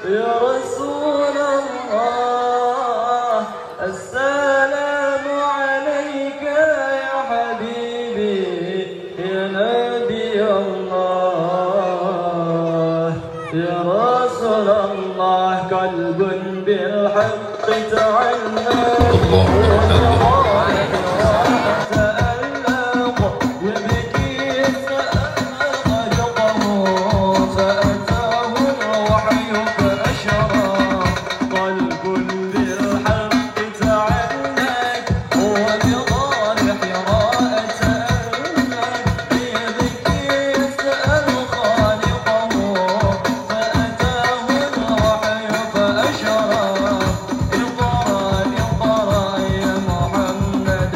يا رسول الله السلام عليك يا حبيبي يا نبي الله يا رسول الله قلب بالحق تعلق قلب بالحق تعلق وبغالح يراءة أمك بيدك يسأل خالقه فأتاه الوحي فأشرف القرى يا محمد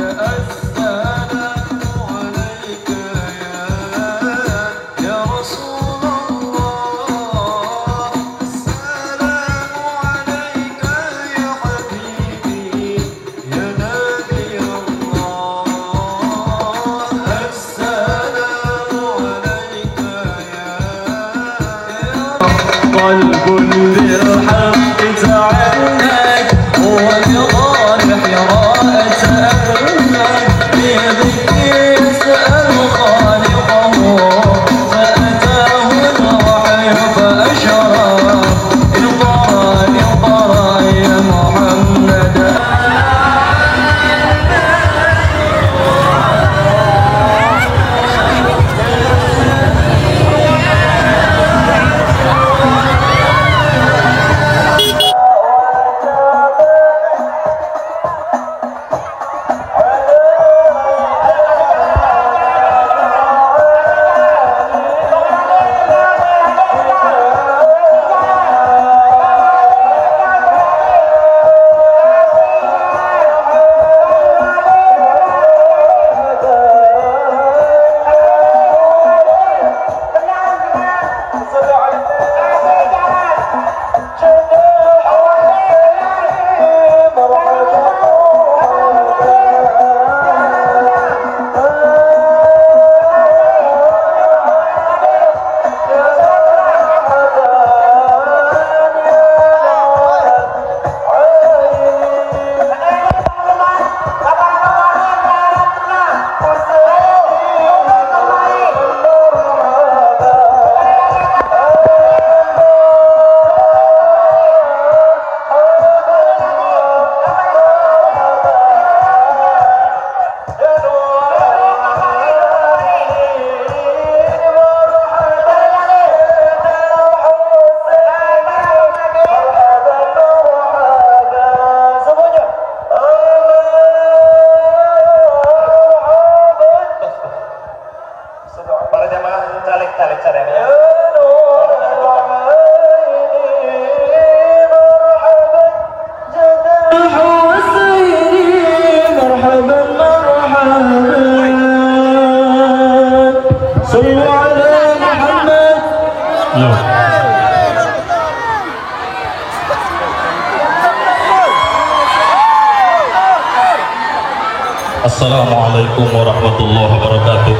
Assalamualaikum warahmatullahi wabarakatuh.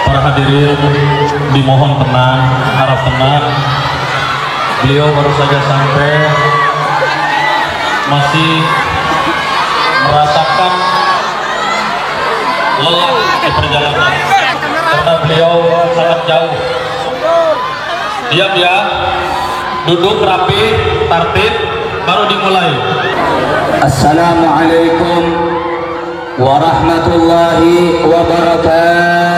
Para hadirin dimohon tenang, harap tenang. Beliau baru saja sampai, masih merasakan lelah di perjalanan karena beliau sangat jauh. Diam ya, duduk rapi, tertib, baru dimulai. Assalamualaikum warahmatullahi wabarakatuh.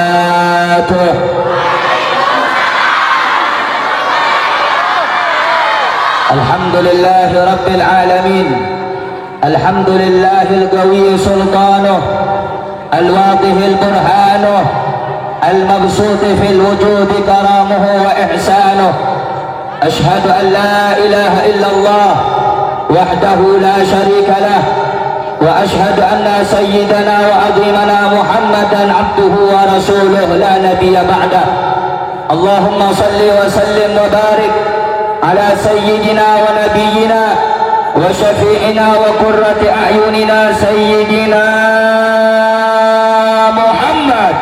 Alhamdulillahi rabbil alamin. Alhamdulillahi al-qawi sultanuh, al-wadih al-burhanuh, al-mabsut fil wujudi karamuhu wa ihsanuh. Ashhadu an la ilaha illallah وحده لا شريك له وأشهد أن سيدنا وعظيمنا محمدا عبده ورسوله لا نبي بعده. اللهم صل وسلم وبارك على سيدنا ونبينا وشفيعنا وقرة أعيننا سيدنا محمد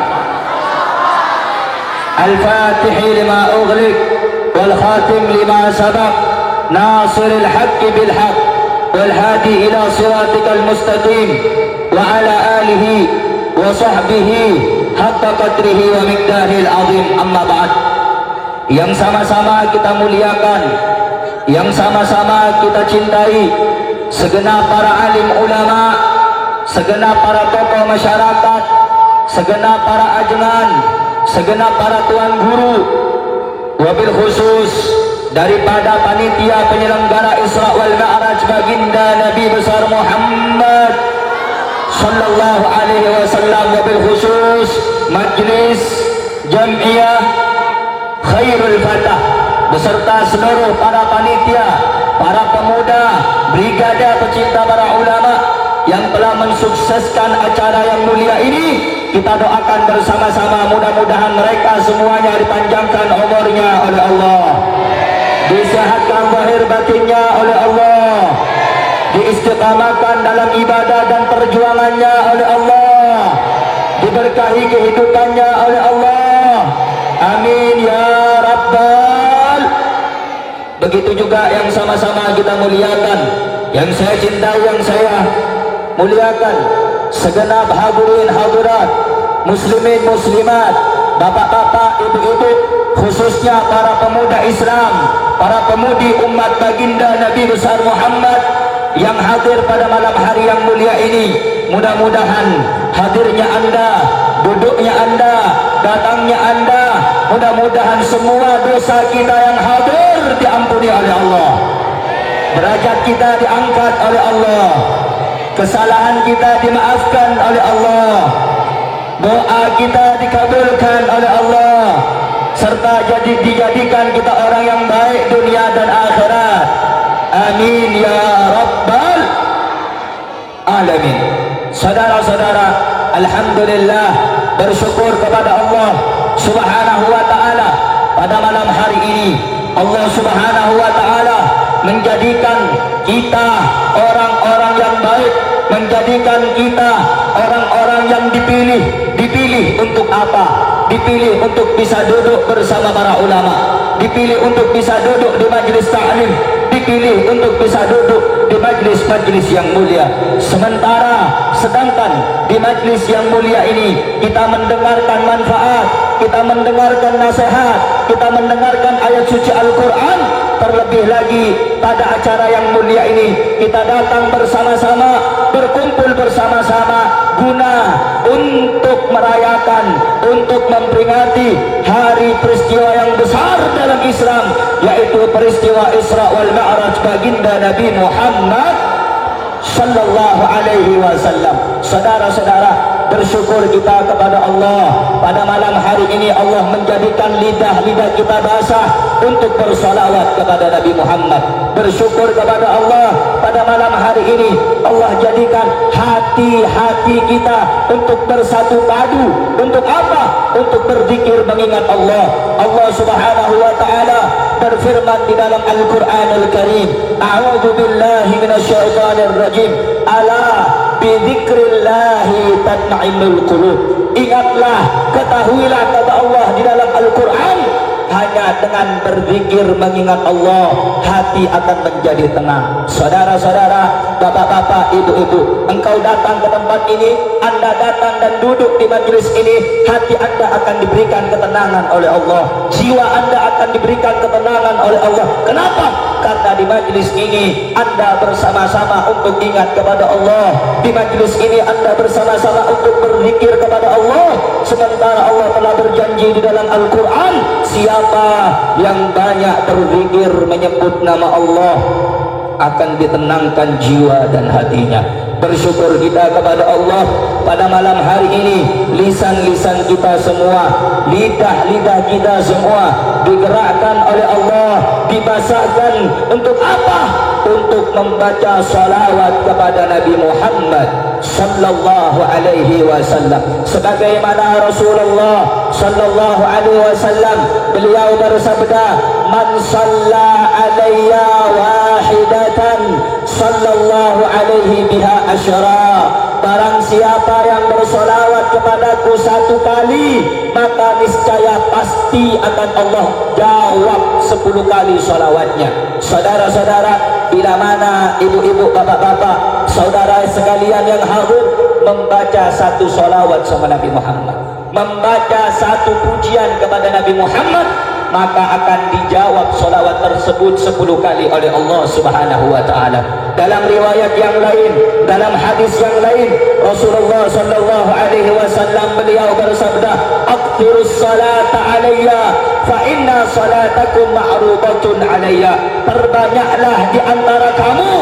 الفاتح لما أغلق والخاتم لما سبق ناصر الحق بالحق والهادي إلى صراطك المستقيم وعلى آله وصحبه حق قدره ومقداره العظيم. Amma ba'd. Yang sama-sama kita muliakan, yang sama-sama kita cintai, segenap para alim ulama, segenap para tokoh masyarakat, segenap para ajman, segenap para tuan guru, wabil khusus daripada panitia penyelenggara Isra wal Mi'raj baginda Nabi besar Muhammad sallallahu alaihi wasallam, wabil khusus majlis Jam'iyah Khairul Fatah beserta seluruh para panitia, para pemuda, brigada pecinta para ulama yang telah mensukseskan acara yang mulia ini. Kita doakan bersama-sama, mudah-mudahan mereka semuanya dipanjangkan umurnya oleh Allah, disehatkan zahir batinnya oleh Allah, diistiqamahkan dalam ibadah dan perjuangannya oleh Allah, diberkahi kehidupannya oleh Allah. Amin ya Rabbal. Begitu juga yang sama-sama kita muliakan, yang saya cintai, yang saya muliakan, segenap hadirin hadirat, muslimin muslimat, bapak-bapak, ibu-ibu, khususnya para pemuda Islam, para pemudi umat baginda Nabi besar Muhammad yang hadir pada malam hari yang mulia ini. Mudah-mudahan hadirnya anda, duduknya anda, datangnya anda, mudah-mudahan semua dosa kita yang hadir diampuni oleh Allah, derajat kita diangkat oleh Allah, kesalahan kita dimaafkan oleh Allah, doa kita dikabulkan oleh Allah, serta dijadikan kita orang yang baik dunia dan akhirat. Amin ya Rabbal Alamin. Saudara-saudara, alhamdulillah, bersyukur kepada Allah Subhanahu wa ta'ala pada malam hari ini. Allah Subhanahu wa ta'ala menjadikan kita orang-orang yang baik, menjadikan kita orang-orang yang dipilih. Dipilih untuk apa? Dipilih untuk bisa duduk bersama para ulama, dipilih untuk bisa duduk di majlis ta'lim, dipilih untuk bisa duduk di majlis-majlis yang mulia. Sedangkan di majlis yang mulia ini kita mendengarkan manfaat, kita mendengarkan nasihat, kita mendengarkan ayat suci Al-Quran. Terlebih lagi pada acara yang mulia ini kita datang bersama-sama, berkumpul bersama-sama guna untuk merayakan, untuk memperingati hari peristiwa yang besar dalam Islam, yaitu peristiwa Isra wal Mi'raj baginda Nabi Muhammad sallallahu alaihi wasallam. Saudara-saudara, bersyukur kita kepada Allah pada malam hari ini. Allah menjadikan lidah-lidah kita basah untuk bersalawat kepada Nabi Muhammad. Bersyukur kepada Allah pada malam hari ini Allah jadikan hati-hati kita untuk bersatu padu. Untuk apa? Untuk berzikir mengingat Allah. Allah Subhanahu wa ta'ala berfirman di dalam Al-Quranul Karim, a'udzu billahi minasyaitonir rajim, ala bidzikrillahi tatma'innul qulub. Ingatlah, ketahuilah kata Allah di dalam Al-Quran, hanya dengan berzikir mengingat Allah hati akan menjadi tenang. Saudara-saudara, bapak-bapak, ibu-ibu, engkau datang ke tempat ini, anda datang dan duduk di majlis ini, hati anda akan diberikan ketenangan oleh Allah, jiwa anda akan diberikan ketenangan oleh Allah. Kenapa? Karena di majlis ini anda bersama-sama untuk ingat kepada Allah, di majlis ini anda bersama-sama untuk berzikir kepada Allah. Sementara Allah telah berjanji di dalam Al-Quran, siapa yang banyak berzikir menyebut nama Allah akan ditenangkan jiwa dan hatinya. Bersyukur kita kepada Allah pada malam hari ini, lisan-lisan kita semua, lidah-lidah kita semua digerakkan oleh Allah, dibasahkan untuk apa? Untuk membaca salawat kepada Nabi Muhammad sallallahu alaihi wasallam. Sebagaimana Rasulullah sallallahu alaihi wasallam, beliau bersabda, man shalla alayya wahidatan sallallahu alaihi biha asyara. Barang siapa yang bersolawat kepadaku satu kali, maka niscaya pasti pasti akan Allah jawab 10 kali salawatnya. Saudara-saudara, bila mana ibu-ibu, bapak-bapak, saudara sekalian yang hadir membaca satu salawat sama Nabi Muhammad, membaca satu pujian kepada Nabi Muhammad, maka akan dijawab salawat tersebut 10 kali oleh Allah Subhanahu wa taala. Dalam riwayat yang lain, dalam hadis yang lain, Rasulullah sallallahu alaihi wasallam beliau bersabda, "Aqtirus salata alayya fa inna salatakum ma'rudatun alayya." Perbanyaklah di antara kamu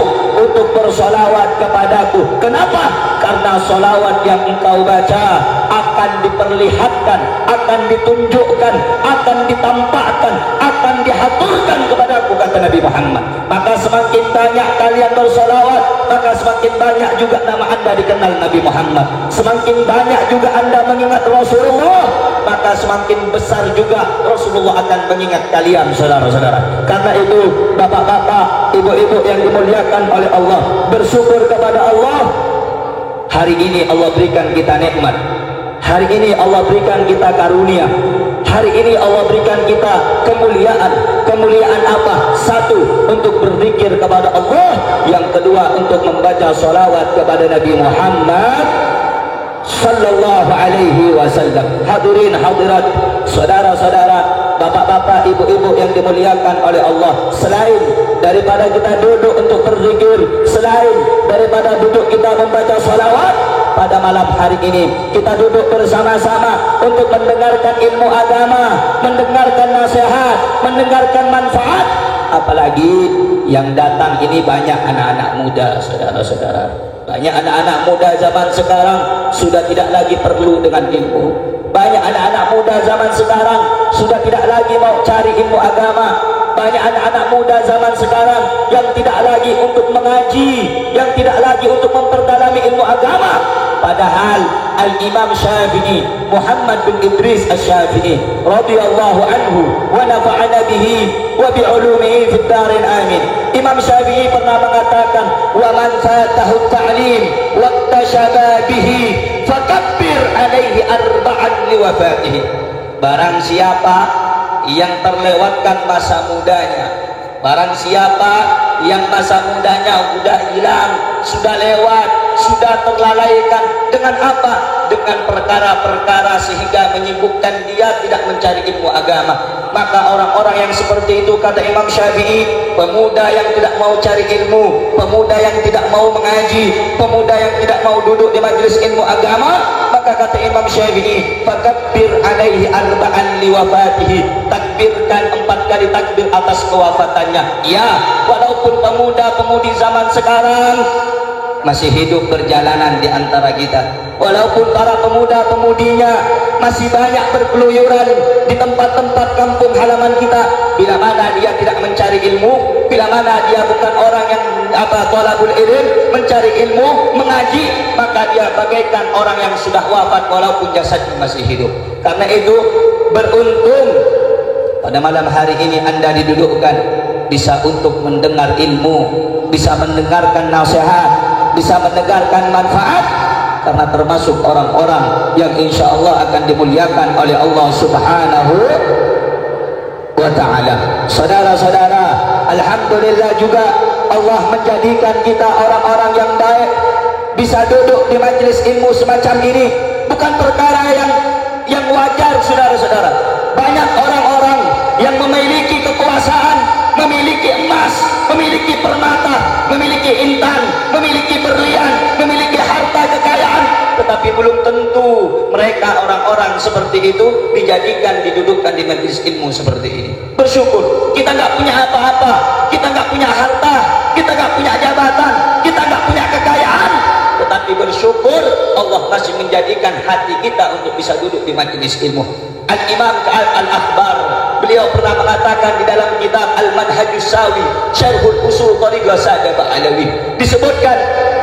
untuk bersolawat kepadaku. Kenapa? Karena solawat yang engkau baca akan diperlihatkan, akan ditunjukkan, akan ditampakkan, akan dihaturkan kepadaku, kata Nabi Muhammad. Maka semakin banyak kalian bersolawat, maka semakin banyak juga nama anda dikenal Nabi Muhammad. Semakin banyak juga anda mengingat Rasulullah, maka semakin besar juga Rasulullah akan mengingat kalian, saudara-saudara. Karena itu, bapak-bapak, ibu-ibu yang dimuliakan oleh Allah, bersyukur kepada Allah. Hari ini Allah berikan kita nikmat. Hari ini Allah berikan kita karunia. Hari ini Allah berikan kita kemuliaan. Kemuliaan apa? Satu, untuk berzikir kepada Allah. Yang kedua, untuk membaca salawat kepada Nabi Muhammad sallallahu alaihi wasallam. Hadirin hadirat, saudara-saudara, bapak-bapak, ibu-ibu yang dimuliakan oleh Allah, selain daripada kita duduk untuk berzikir, selain daripada duduk kita membaca salawat, pada malam hari ini kita duduk bersama-sama untuk mendengarkan ilmu agama, mendengarkan nasihat, mendengarkan manfaat. Apalagi yang datang ini banyak anak-anak muda, saudara-saudara. Banyak anak-anak muda zaman sekarang sudah tidak lagi perlu dengan ilmu. Banyak anak-anak muda zaman sekarang sudah tidak lagi mau cari ilmu agama. Banyak anak-anak muda zaman sekarang yang tidak lagi untuk mengaji, yang tidak lagi untuk memperdalami ilmu agama. Padahal Al-Imam Syafi'i, Muhammad bin Idris Asy-Syafi'i radhiyallahu anhu wa nafa'ana bihi wa bi'ulumihi fid darin amin. Imam Syafi'i pernah mengatakan, wa man fatahu ta'lim wa tashaba bihi fakabbir alaihi arba'an liwafatihi. Barang siapa yang terlewatkan masa mudanya, barang siapa yang masa mudanya sudah hilang, sudah lewat, sudah terlalaikan dengan apa? Dengan perkara-perkara sehingga menyibukkan dia tidak mencari ilmu agama. Maka orang-orang yang seperti itu, kata Imam Syafi'i, pemuda yang tidak mau cari ilmu, pemuda yang tidak mau mengaji, pemuda yang tidak mau duduk di majelis ilmu agama, maka kata Imam Syafi'i, fakabbir alaihi arba'an liwafatihi, takbirkan 4 kali takbir atas kewafatannya. Ya, walaupun pemuda-pemudi zaman sekarang masih hidup berjalanan di antara kita, walaupun para pemuda-pemudinya masih banyak berkeluyuran di tempat-tempat kampung halaman kita, bila mana dia tidak mencari ilmu, bila mana dia bukan orang yang thalabul ilm, mencari ilmu, mengaji, maka dia bagaikan orang yang sudah wafat walaupun jasadnya masih hidup. Karena itu beruntung pada malam hari ini Anda didudukkan bisa untuk mendengar ilmu, bisa mendengarkan nasihat, bisa mendengarkan manfaat, karena termasuk orang-orang yang insya Allah akan dimuliakan oleh Allah Subhanahu wa ta'ala. Saudara-saudara, alhamdulillah juga Allah menjadikan kita orang-orang yang baik, bisa duduk di majelis ilmu semacam ini. Bukan perkara yang wajar, saudara-saudara. Banyak orang-orang yang memiliki kekuasaan, memiliki emas, memiliki permata, memiliki intan, memiliki berlian, memiliki harta kekayaan, tetapi belum tentu mereka orang-orang seperti itu dijadikan, didudukkan di majelis ilmu seperti ini. Bersyukur kita nggak punya apa-apa, kita nggak punya harta, kita nggak punya jabatan, kita nggak punya kekayaan, tetapi bersyukur Allah masih menjadikan hati kita untuk bisa duduk di majelis ilmu. Al-Imam Ka'ab Al-Akhbar, beliau pernah mengatakan di dalam kitab Al-Manhajus Sawi Syarhul Usul Thariqah Sada Ba'alawi, disebutkan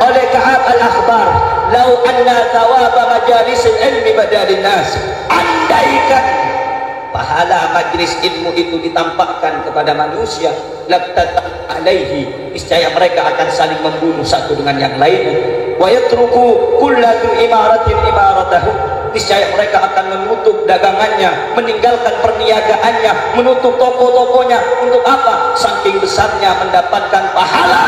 oleh Ka'ab Al-Akhbar, lau anna thawaba majalisil ilmi badalin nas, andaikan pahala majlis ilmu itu ditampakkan kepada manusia, labtatan alaihi, niscaya mereka akan saling membunuh satu dengan yang lain, wa yatruku kullu imaratin imaratahu, niscaya mereka akan menutup dagangannya, meninggalkan perniagaannya, menutup toko-tokonya. Untuk apa? Saking besarnya mendapatkan pahala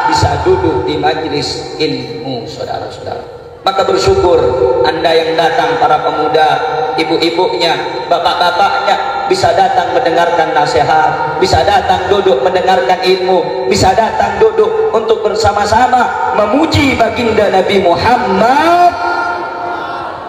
bisa duduk di majelis ilmu, saudara-saudara. Maka bersyukur Anda yang datang, para pemuda, ibu-ibunya, bapak-bapaknya, bisa datang mendengarkan nasihat, bisa datang duduk mendengarkan ilmu, bisa datang duduk untuk bersama-sama memuji baginda Nabi Muhammad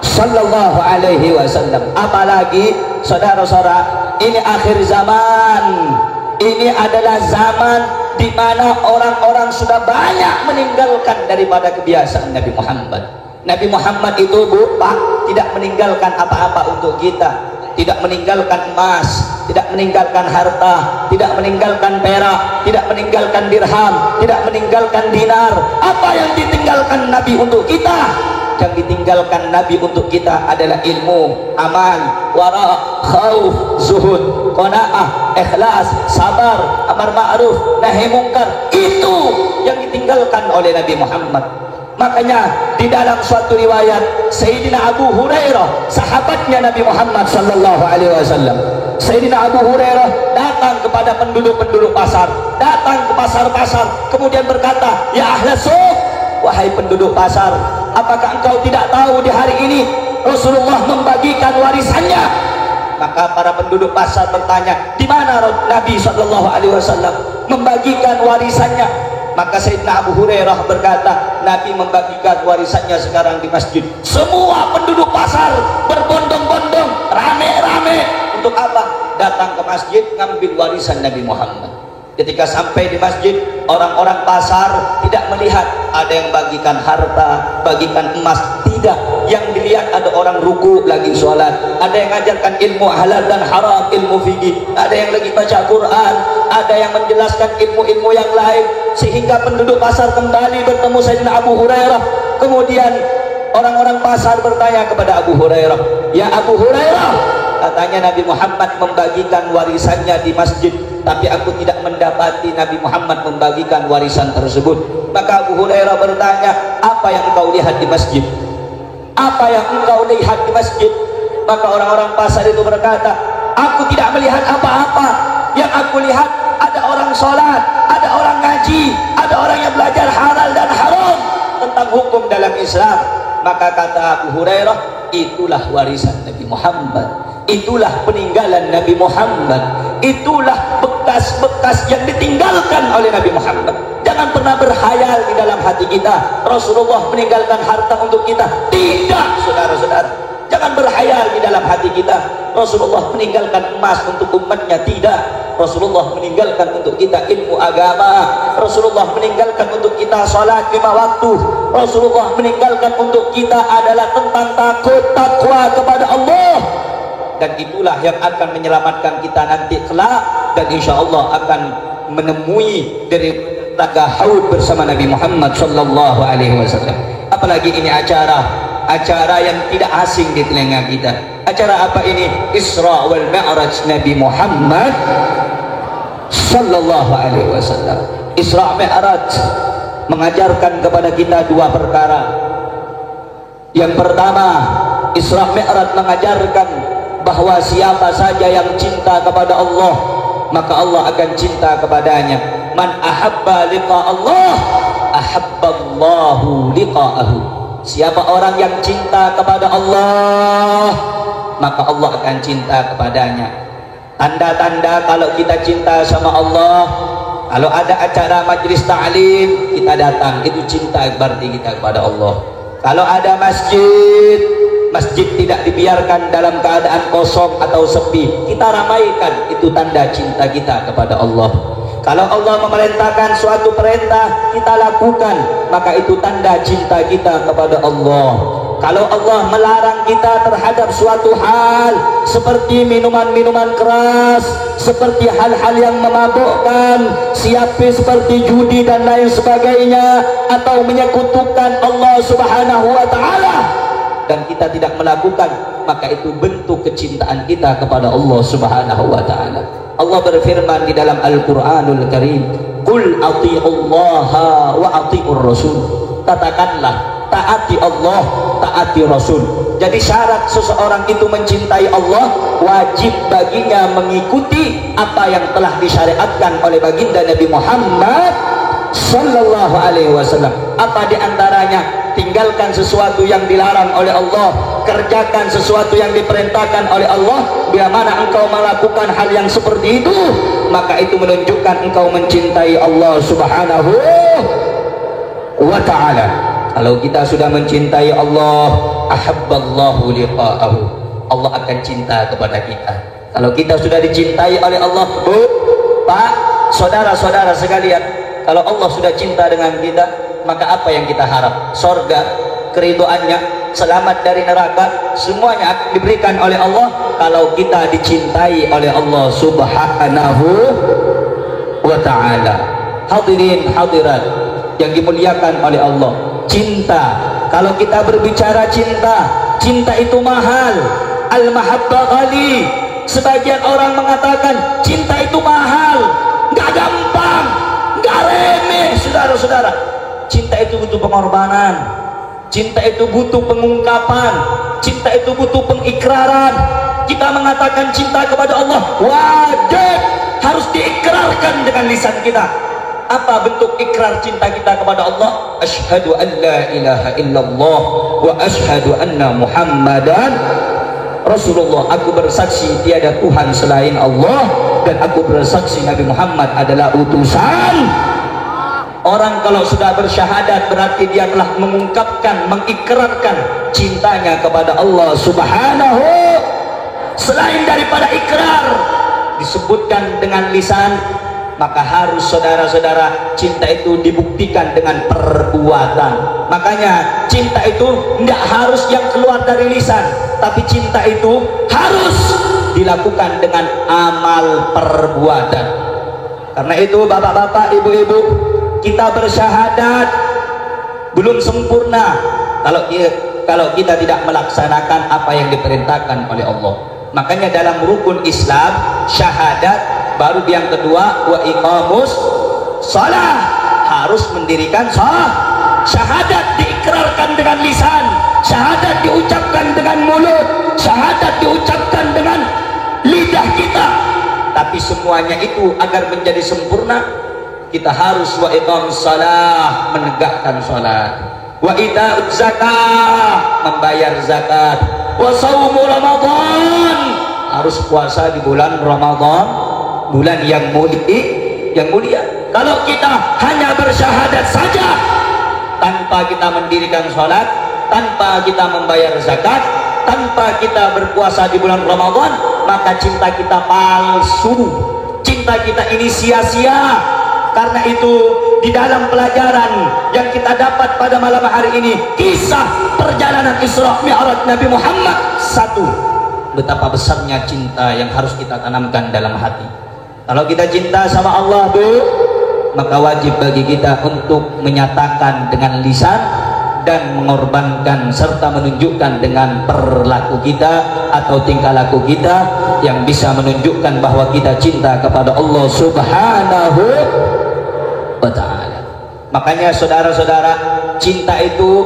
sallallahu alaihi wasallam. Apalagi saudara-saudara, ini akhir zaman. Ini adalah zaman di mana orang-orang sudah banyak meninggalkan daripada kebiasaan Nabi Muhammad. Nabi Muhammad itu, Bu, Pak, tidak meninggalkan apa-apa untuk kita. Tidak meninggalkan emas, tidak meninggalkan harta, tidak meninggalkan perak, tidak meninggalkan dirham, tidak meninggalkan dinar. Apa yang ditinggalkan Nabi untuk kita? Yang ditinggalkan Nabi untuk kita adalah ilmu, amal, wara, khauf, zuhud, qanaah, ikhlas, sabar, amar ma'ruf, nahi mungkar. Itu yang ditinggalkan oleh Nabi Muhammad. Makanya di dalam suatu riwayat, Sayyidina Abu Hurairah, sahabatnya Nabi Muhammad sallallahu alaihi wasallam, Sayyidina Abu Hurairah datang kepada penduduk-penduduk pasar, datang ke pasar-pasar, kemudian berkata, "Ya ahlas suq, wahai penduduk pasar, apakah engkau tidak tahu di hari ini Rasulullah membagikan warisannya?" Maka para penduduk pasar bertanya, "Di mana Nabi sallallahu alaihi wasallam membagikan warisannya?" Maka Sayyidina Abu Hurairah berkata, "Nabi membagikan warisannya sekarang di masjid." Semua penduduk pasar berbondong-bondong, rame-rame. Untuk apa? Datang ke masjid ngambil warisan Nabi Muhammad. Ketika sampai di masjid, orang-orang pasar tidak melihat ada yang bagikan harta, bagikan emas, tidak. Yang dilihat ada orang ruku lagi sholat, ada yang mengajarkan ilmu halal dan haram, ilmu fikih, ada yang lagi baca Quran, ada yang menjelaskan ilmu-ilmu yang lain. Sehingga penduduk pasar kembali bertemu Sayyidina Abu Hurairah. Kemudian orang-orang pasar bertanya kepada Abu Hurairah, "Ya Abu Hurairah, katanya Nabi Muhammad membagikan warisannya di masjid, tapi aku tidak mendapati Nabi Muhammad membagikan warisan tersebut." Maka Abu Hurairah bertanya, "Apa yang engkau lihat di masjid? Apa yang engkau lihat di masjid?" Maka orang-orang pasar itu berkata, "Aku tidak melihat apa-apa. Yang aku lihat ada orang sholat, ada orang ngaji, ada orang yang belajar halal dan haram tentang hukum dalam Islam." Maka kata Abu Hurairah, itulah warisan Nabi Muhammad, itulah peninggalan Nabi Muhammad, itulah bekas-bekas yang ditinggalkan oleh Nabi Muhammad. Jangan pernah berkhayal di dalam hati kita Rasulullah meninggalkan harta untuk kita. Tidak, saudara-saudara. Jangan berkhayal di dalam hati kita Rasulullah meninggalkan emas untuk umatnya. Tidak. Rasulullah meninggalkan untuk kita ilmu agama. Rasulullah meninggalkan untuk kita salat 5 waktu. Rasulullah meninggalkan untuk kita adalah tentang takut, takwa kepada Allah. Dan itulah yang akan menyelamatkan kita nanti kelak, dan insya Allah akan menemui dari tangga haud bersama Nabi Muhammad sallallahu alaihi wasallam. Apalagi ini acara yang tidak asing di telinga kita. Acara apa ini? Isra wal Mi'raj Nabi Muhammad sallallahu alaihi wasallam. Isra Mi'raj mengajarkan kepada kita 2 perkara. Yang pertama, Isra Mi'raj mengajarkan bahwa siapa saja yang cinta kepada Allah, maka Allah akan cinta kepadanya. Man ahabba liqa Allah, ahabballahu liqa'ahu. Siapa orang yang cinta kepada Allah, maka Allah akan cinta kepadanya. Tanda-tanda kalau kita cinta sama Allah, kalau ada acara majlis ta'lim kita datang, itu cinta berarti kita kepada Allah. Kalau ada masjid tidak dibiarkan dalam keadaan kosong atau sepi, kita ramaikan, itu tanda cinta kita kepada Allah. Kalau Allah memerintahkan suatu perintah kita lakukan, maka itu tanda cinta kita kepada Allah. Kalau Allah melarang kita terhadap suatu hal seperti minuman-minuman keras, seperti hal-hal yang memabukkan, seperti judi dan lain sebagainya, atau menyekutukan Allah Subhanahu wa taala, dan kita tidak melakukan, maka itu bentuk kecintaan kita kepada Allah Subhanahu wa taala. Allah berfirman di dalam Al-Qur'anul Karim, "Qul athi'ullaha wa athi'ur rasul." Katakanlah, taati Allah, taati Rasul. Jadi syarat seseorang itu mencintai Allah, wajib baginya mengikuti apa yang telah disyariatkan oleh baginda Nabi Muhammad sallallahu alaihi wasallam. Apa diantaranya? Tinggalkan sesuatu yang dilarang oleh Allah, kerjakan sesuatu yang diperintahkan oleh Allah. Bila mana engkau melakukan hal yang seperti itu, maka itu menunjukkan engkau mencintai Allah subhanahu wa ta'ala. Kalau kita sudah mencintai Allah, ahabballahu liqa'ahu, Allah akan cinta kepada kita. Kalau kita sudah dicintai oleh Allah, Bu, Pak, saudara-saudara sekalian, kalau Allah sudah cinta dengan kita, maka apa yang kita harap? Sorga, keridhoannya, selamat dari neraka, semuanya akan diberikan oleh Allah kalau kita dicintai oleh Allah subhanahu wa ta'ala. Hadirin hadirat yang dimuliakan oleh Allah, cinta, kalau kita berbicara cinta, cinta itu mahal. Al-mahabbah ghali. Sebagian orang mengatakan cinta itu mahal, nggak gampang, nggak remeh. Saudara-saudara, cinta itu butuh pengorbanan, cinta itu butuh pengungkapan, cinta itu butuh pengikraran. Kita mengatakan cinta kepada Allah, wajib harus diikrarkan dengan lisan kita. Apa bentuk ikrar cinta kita kepada Allah? Asyhadu an la ilaha illallah wa asyhadu anna Muhammadan Rasulullah. Aku bersaksi tiada Tuhan selain Allah, dan aku bersaksi Nabi Muhammad adalah utusan. Orang kalau sudah bersyahadat berarti dia telah mengungkapkan, mengikrarkan cintanya kepada Allah subhanahu. Selain daripada ikrar disebutkan dengan lisan, maka harus saudara-saudara cinta itu dibuktikan dengan perbuatan. Makanya cinta itu tidak harus yang keluar dari lisan, tapi cinta itu harus dilakukan dengan amal perbuatan. Karena itu bapak-bapak, ibu-ibu, kita bersyahadat belum sempurna kalau kita tidak melaksanakan apa yang diperintahkan oleh Allah. Makanya dalam rukun Islam, syahadat, baru yang kedua wa iqamus shalah, harus mendirikan shalah. Syahadat diikrarkan dengan lisan, syahadat diucapkan dengan mulut, syahadat diucapkan dengan lidah kita. Tapi semuanya itu agar menjadi sempurna, kita harus wa iqamus shalah, menegakkan salat, wa ita'uz zakah, membayar zakat, wa shaumu ramadan, harus puasa di bulan Ramadan, bulan yang mulia. Kalau kita hanya bersyahadat saja tanpa kita mendirikan sholat, tanpa kita membayar zakat, tanpa kita berpuasa di bulan Ramadan, maka cinta kita palsu, cinta kita ini sia-sia. Karena itu di dalam pelajaran yang kita dapat pada malam hari ini, kisah perjalanan Isra Mi'raj Nabi Muhammad, satu, betapa besarnya cinta yang harus kita tanamkan dalam hati. Kalau kita cinta sama Allah, Bu, maka wajib bagi kita untuk menyatakan dengan lisan dan mengorbankan serta menunjukkan dengan perilaku kita atau tingkah laku kita yang bisa menunjukkan bahwa kita cinta kepada Allah subhanahu wa ta'ala. Makanya saudara-saudara, cinta itu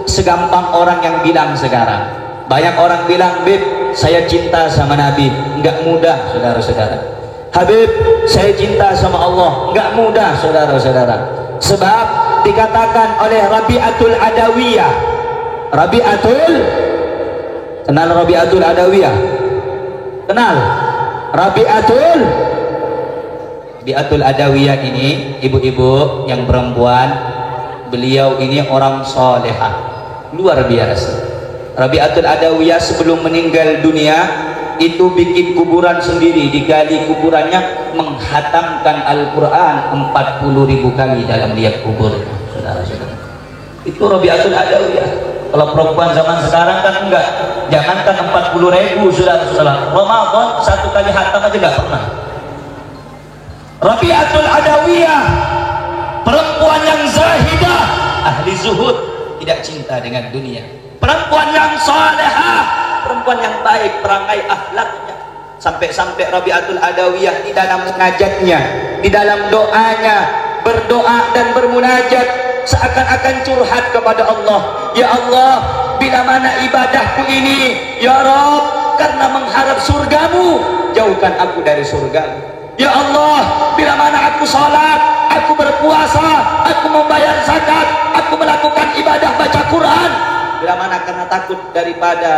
segampang orang yang bilang sekarang. Banyak orang bilang, Bib, saya cinta sama Nabi. Enggak mudah, saudara-saudara. Habib, saya cinta sama Allah. Enggak mudah, saudara-saudara. Sebab dikatakan oleh Rabi'atul Adawiyah. Kenal Rabi'atul Adawiyah? Kenal? Rabi'atul Adawiyah ini, ibu-ibu yang perempuan, beliau ini orang solehah, luar biasa. Rabi'atul Adawiyah sebelum meninggal dunia itu bikin kuburan sendiri, digali kuburannya, menghatamkan Al-Quran 40.000 kali dalam lihat kubur. Saudara-saudara, itu Rabi'atul Adawiyah. Kalau perempuan zaman sekarang kan enggak, jangankan 40.000, saudara-saudara, Ramadan satu kali hatam aja enggak pernah. Rabi'atul Adawiyah, perempuan yang zahidah, ahli zuhud, tidak cinta dengan dunia, perempuan yang salehah, perempuan yang baik perangai akhlaknya. Sampai-sampai Rabi'atul Adawiyah di dalam munajatnya, di dalam doanya, berdoa dan bermunajat, seakan-akan curhat kepada Allah. Ya Allah, bila mana ibadahku ini, ya Rabb, karena mengharap surgamu, jauhkan aku dari surgamu. Ya Allah, bila mana aku salat, aku berpuasa, aku membayar zakat, aku melakukan ibadah baca Quran, bila mana karena takut daripada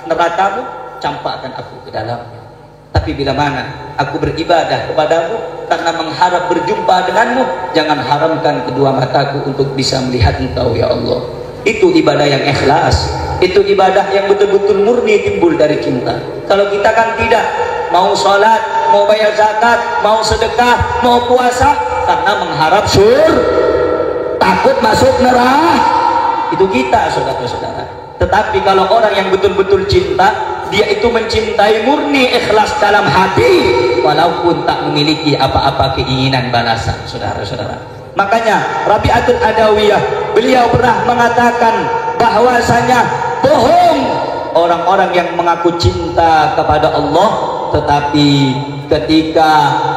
nerakamu, campakkan aku ke dalamnya. Tapi bila mana aku beribadah kepadamu karena mengharap berjumpa denganmu, jangan haramkan kedua mataku untuk bisa melihat engkau ya Allah. Itu ibadah yang ikhlas, itu ibadah yang betul-betul murni timbul dari cinta. Kalau kita kan tidak mau sholat, mau bayar zakat, mau sedekah, mau puasa karena mengharap takut masuk neraka, itu kita saudara-saudara. Tetapi kalau orang yang betul-betul cinta, dia itu mencintai murni ikhlas dalam hati, walaupun tak memiliki apa-apa keinginan balasan, saudara-saudara. Makanya Rabi'atul Adawiyah, beliau pernah mengatakan bahwasanya bohong orang-orang yang mengaku cinta kepada Allah, tetapi ketika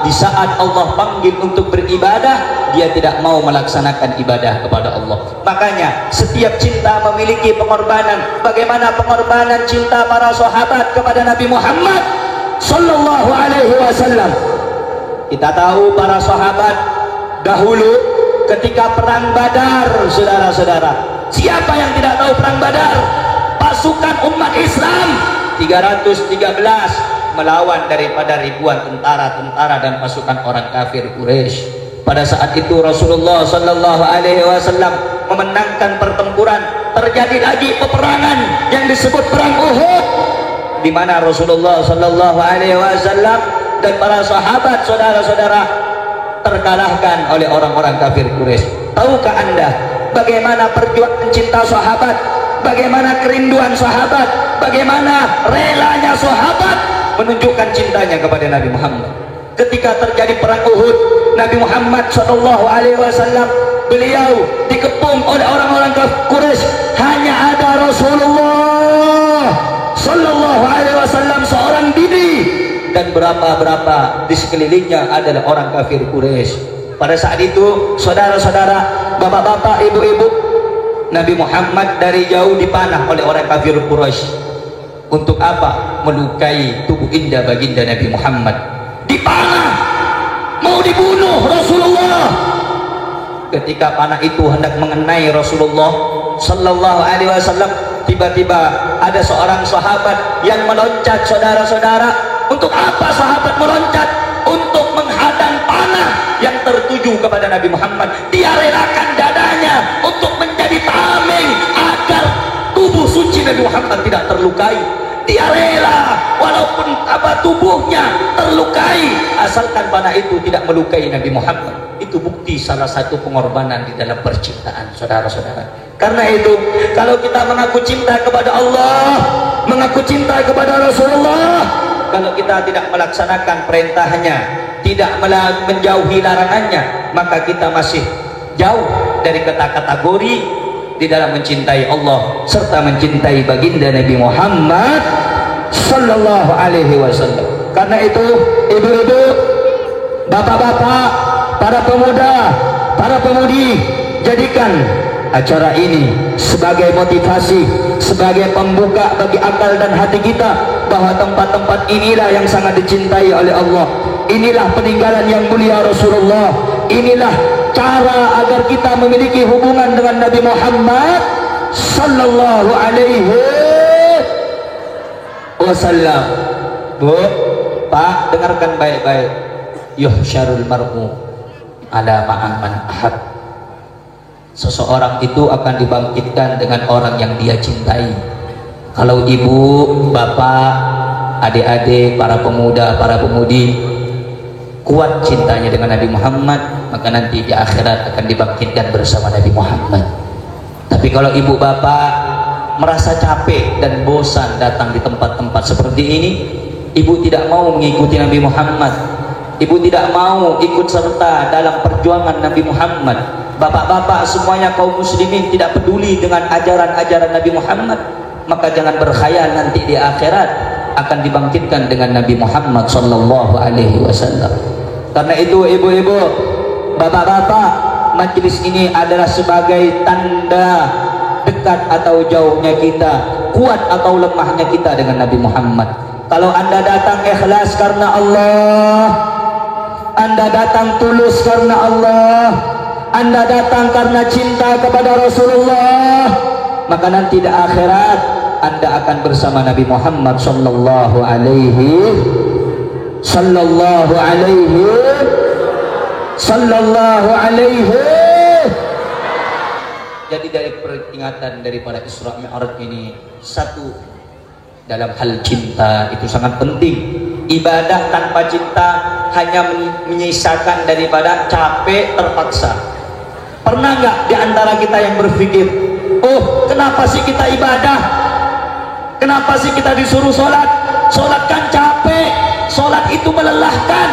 di saat Allah panggil untuk beribadah, dia tidak mau melaksanakan ibadah kepada Allah. Makanya setiap cinta memiliki pengorbanan. Bagaimana pengorbanan cinta para sahabat kepada Nabi Muhammad sallallahu alaihi wasallam? Kita tahu para sahabat dahulu ketika perang Badar, saudara-saudara. Siapa yang tidak tahu perang Badar? Pasukan umat Islam 313 melawan daripada ribuan tentara-tentara dan pasukan orang kafir Quraisy. Pada saat itu Rasulullah sallallahu alaihi wasallam memenangkan pertempuran. Terjadi lagi peperangan yang disebut perang Uhud, di mana Rasulullah sallallahu alaihi wasallam dan para sahabat, saudara-saudara, terkalahkan oleh orang-orang kafir Quraisy. Tahukah Anda bagaimana perjuangan cinta sahabat, bagaimana kerinduan sahabat, bagaimana relanya sahabat menunjukkan cintanya kepada Nabi Muhammad? Ketika terjadi perang Uhud, Nabi Muhammad SAW, beliau dikepung oleh orang-orang Quraisy. Hanya ada Rasulullah SAW seorang diri, dan berapa di sekelilingnya adalah orang kafir Quraisy. Pada saat itu, saudara-saudara, bapak-bapak, ibu-ibu, Nabi Muhammad dari jauh dipanah oleh orang kafir Quraisy. Untuk apa? Melukai tubuh indah baginda Nabi Muhammad. Dipanah, mau dibunuh Rasulullah. Ketika panah itu hendak mengenai Rasulullah sallallahu alaihi wasallam, tiba-tiba ada seorang sahabat yang meloncat, saudara-saudara. Untuk apa sahabat meloncat? Untuk menghadang panah yang tertuju kepada Nabi Muhammad. Dia relakan dadanya untuk menjadi tameng agar tubuh suci Nabi Muhammad tidak terlukai. Dia rela walaupun tubuhnya terlukai, asalkan panah itu tidak melukai Nabi Muhammad. Itu bukti salah satu pengorbanan di dalam percintaan, saudara-saudara. Karena itu, kalau kita mengaku cinta kepada Allah, mengaku cinta kepada Rasulullah, kalau kita tidak melaksanakan perintahnya, tidak menjauhi larangannya, maka kita masih jauh dari kategori di dalam mencintai Allah serta mencintai baginda Nabi Muhammad sallallahu alaihi wasallam. Karena itu, ibu-ibu, bapak-bapak, para pemuda, para pemudi, jadikan acara ini sebagai motivasi, sebagai pembuka bagi akal dan hati kita bahwa tempat-tempat inilah yang sangat dicintai oleh Allah. Inilah peninggalan yang mulia Rasulullah. Inilah cara agar kita memiliki hubungan dengan Nabi Muhammad sallallahu alaihi wasallam. Bu, Pak, dengarkan baik-baik. Yuhsyarul mar'u ala ma'aman ahad. Seseorang itu akan dibangkitkan dengan orang yang dia cintai. Kalau ibu, bapak, adik-adik, para pemuda, para pemudi kuat cintanya dengan Nabi Muhammad, maka nanti di akhirat akan dibangkitkan bersama Nabi Muhammad. Tapi kalau ibu bapak merasa capek dan bosan datang di tempat-tempat seperti ini, ibu tidak mau mengikuti Nabi Muhammad, ibu tidak mau ikut serta dalam perjuangan Nabi Muhammad, bapak-bapak semuanya kaum muslimin tidak peduli dengan ajaran-ajaran Nabi Muhammad, maka jangan berkhayal nanti di akhirat akan dibangkitkan dengan Nabi Muhammad sallallahu alaihi wasallam. Karena itu, ibu-ibu, bapak-bapak, majlis ini adalah sebagai tanda dekat atau jauhnya kita, kuat atau lemahnya kita dengan Nabi Muhammad. Kalau anda datang ikhlas karena Allah, anda datang tulus karena Allah, anda datang karena cinta kepada Rasulullah, maka nanti di akhirat anda akan bersama Nabi Muhammad sallallahu alaihi. Jadi dari peringatan daripada Isra Mi'raj ini, satu, dalam hal cinta itu sangat penting. Ibadah tanpa cinta hanya menyisakan daripada capek terpaksa. Pernah nggak di antara kita yang berpikir, oh kenapa sih kita ibadah, kenapa sih kita disuruh sholat, sholat kan capek, sholat itu melelahkan.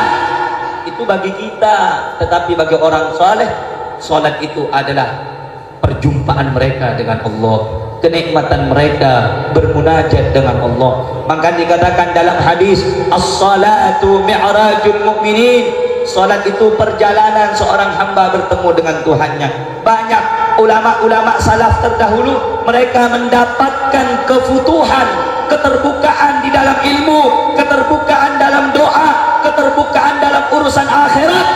Itu bagi kita, tetapi bagi orang saleh, sholat itu adalah perjumpaan mereka dengan Allah, kenikmatan mereka bermunajat dengan Allah. Maka dikatakan dalam hadis, as-salatu mi'rajul mu'minin, salat itu perjalanan seorang hamba bertemu dengan Tuhannya. Banyak ulama-ulama salaf terdahulu, mereka mendapatkan kefutuhan, keterbukaan di dalam ilmu, keterbukaan dalam doa, keterbukaan dalam urusan akhirat,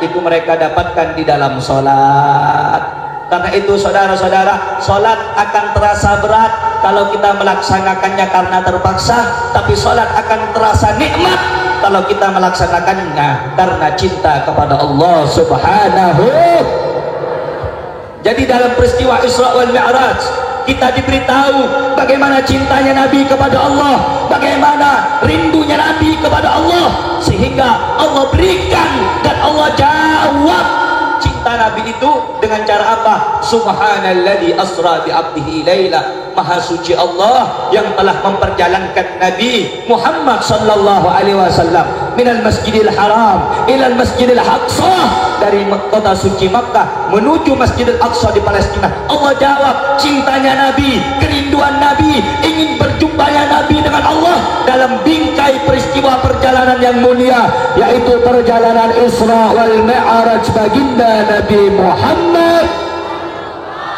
itu mereka dapatkan di dalam salat. Karena itu saudara-saudara, salat akan terasa berat kalau kita melaksanakannya karena terpaksa, tapi salat akan terasa nikmat kalau kita melaksanakannya karena cinta kepada Allah Subhanahu. Jadi dalam peristiwa Isra wal Mi'raj, kita diberitahu bagaimana cintanya Nabi kepada Allah, bagaimana rindunya Nabi kepada Allah, sehingga Allah berikan dan Allah jawab cinta Nabi itu dengan cara apa? Subhanalladzi asra bi 'abdihi laila. Maha suci Allah yang telah memperjalankan Nabi Muhammad sallallahu alaihi wasallam minal Masjidil Haram ilal Masjidil Aqsa, dari kota suci Makkah menuju Masjidil Aqsa di Palestina. Allah jawab cintanya Nabi, kerinduan Nabi, ingin berjumpanya Nabi dengan Allah dalam bingkai peristiwa perjalanan yang mulia, yaitu perjalanan Isra wal Mi'raj baginda Nabi Muhammad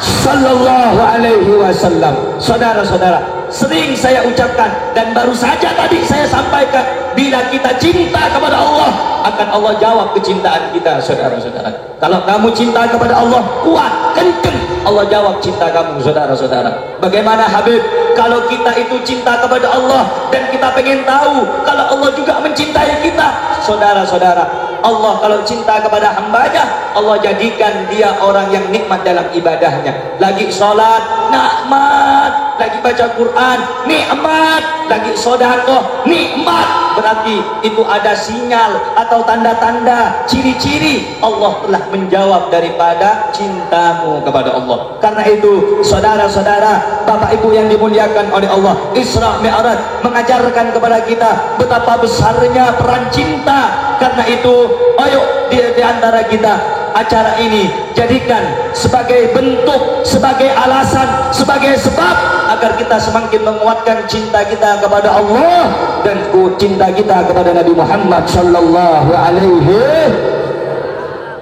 sallallahu alaihi wasallam. Saudara-saudara, sering saya ucapkan dan baru saja tadi saya sampaikan, bila kita cinta kepada Allah, akan Allah jawab kecintaan kita. Saudara-saudara, kalau kamu cinta kepada Allah, kuat, kenceng, Allah jawab cinta kamu. Saudara-saudara, bagaimana Habib kalau kita itu cinta kepada Allah dan kita pengen tahu kalau Allah juga mencintai kita? Saudara-saudara, Allah kalau cinta kepada hambanya, Allah jadikan dia orang yang nikmat dalam ibadahnya. Lagi sholat, nikmat. Lagi baca Quran, nikmat. Lagi sedekah, nikmat. Berarti itu ada sinyal atau tanda-tanda, ciri-ciri Allah telah menjawab daripada cintamu kepada Allah. Karena itu saudara-saudara, Bapak Ibu yang dimuliakan oleh Allah, Isra Mi'raj mengajarkan kepada kita betapa besarnya peran cinta. Karena itu ayo di antara kita, acara ini jadikan sebagai bentuk, sebagai alasan, sebagai sebab agar kita semakin menguatkan cinta kita kepada Allah dan cinta kita kepada Nabi Muhammad sallallahu alaihi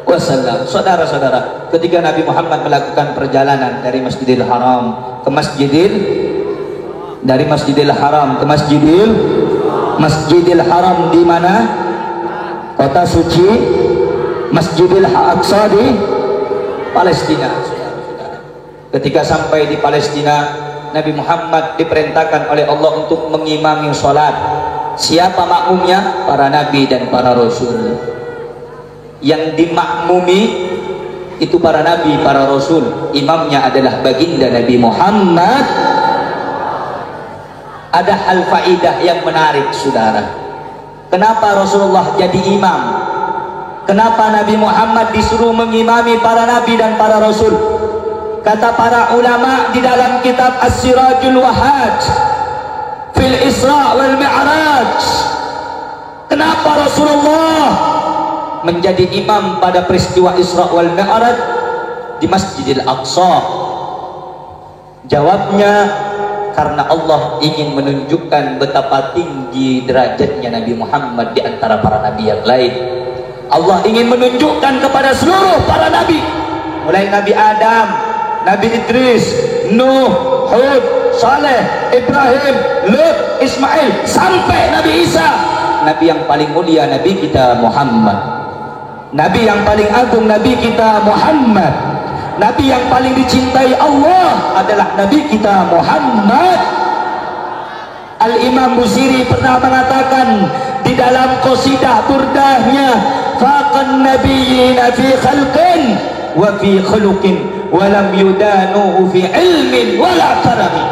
wasallam. Saudara-saudara, ketika Nabi Muhammad melakukan perjalanan dari Masjidil Haram ke Masjidil Haram di mana? Kota suci Masjidil Aqsa di Palestina. Ketika sampai di Palestina, Nabi Muhammad diperintahkan oleh Allah untuk mengimami sholat. Siapa makmumnya? Para nabi dan para rasul. Yang dimakmumi itu para nabi, para rasul. Imamnya adalah baginda Nabi Muhammad. Ada hal faidah yang menarik, saudara. Kenapa Rasulullah jadi imam? Kenapa Nabi Muhammad disuruh mengimami para nabi dan para rasul? Kata para ulama di dalam kitab As-Sirajul Wahhaj fil Isra wal Mi'raj, kenapa Rasulullah menjadi imam pada peristiwa Isra wal Mi'raj di Masjidil Aqsa? Jawabnya, karena Allah ingin menunjukkan betapa tinggi derajatnya Nabi Muhammad di antara para nabi yang lain. Allah ingin menunjukkan kepada seluruh para nabi mulai Nabi Adam, Nabi Idris, Nuh, Hud, Saleh, Ibrahim, Lut, Ismail, sampai Nabi Isa. Nabi yang paling mulia Nabi kita Muhammad. Nabi yang paling agung Nabi kita Muhammad. Nabi yang paling dicintai Allah adalah Nabi kita Muhammad. Al-Imam Busiri pernah mengatakan di dalam qasidah burdahnya, faqan nabiyyina fi khalqin wa fi khuluqin wa lam yudanuhu fi ilmin wala karami.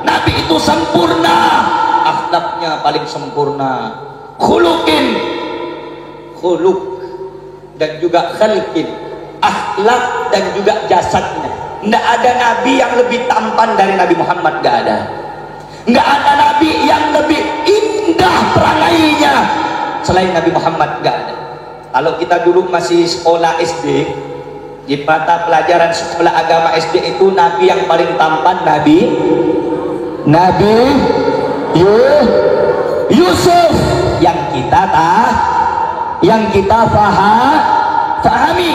Nabi itu sempurna, akhlaknya paling sempurna, khuluqin, khuluq, dan juga khalqin, akhlak dan juga jasadnya. Tidak ada nabi yang lebih tampan dari Nabi Muhammad, tidak ada. Nggak ada nabi yang lebih indah perangainya selain Nabi Muhammad, nggak ada. Kalau kita dulu masih sekolah SD, di mata pelajaran sekolah agama SD itu nabi yang paling tampan Nabi Yusuf, yang kita fahami.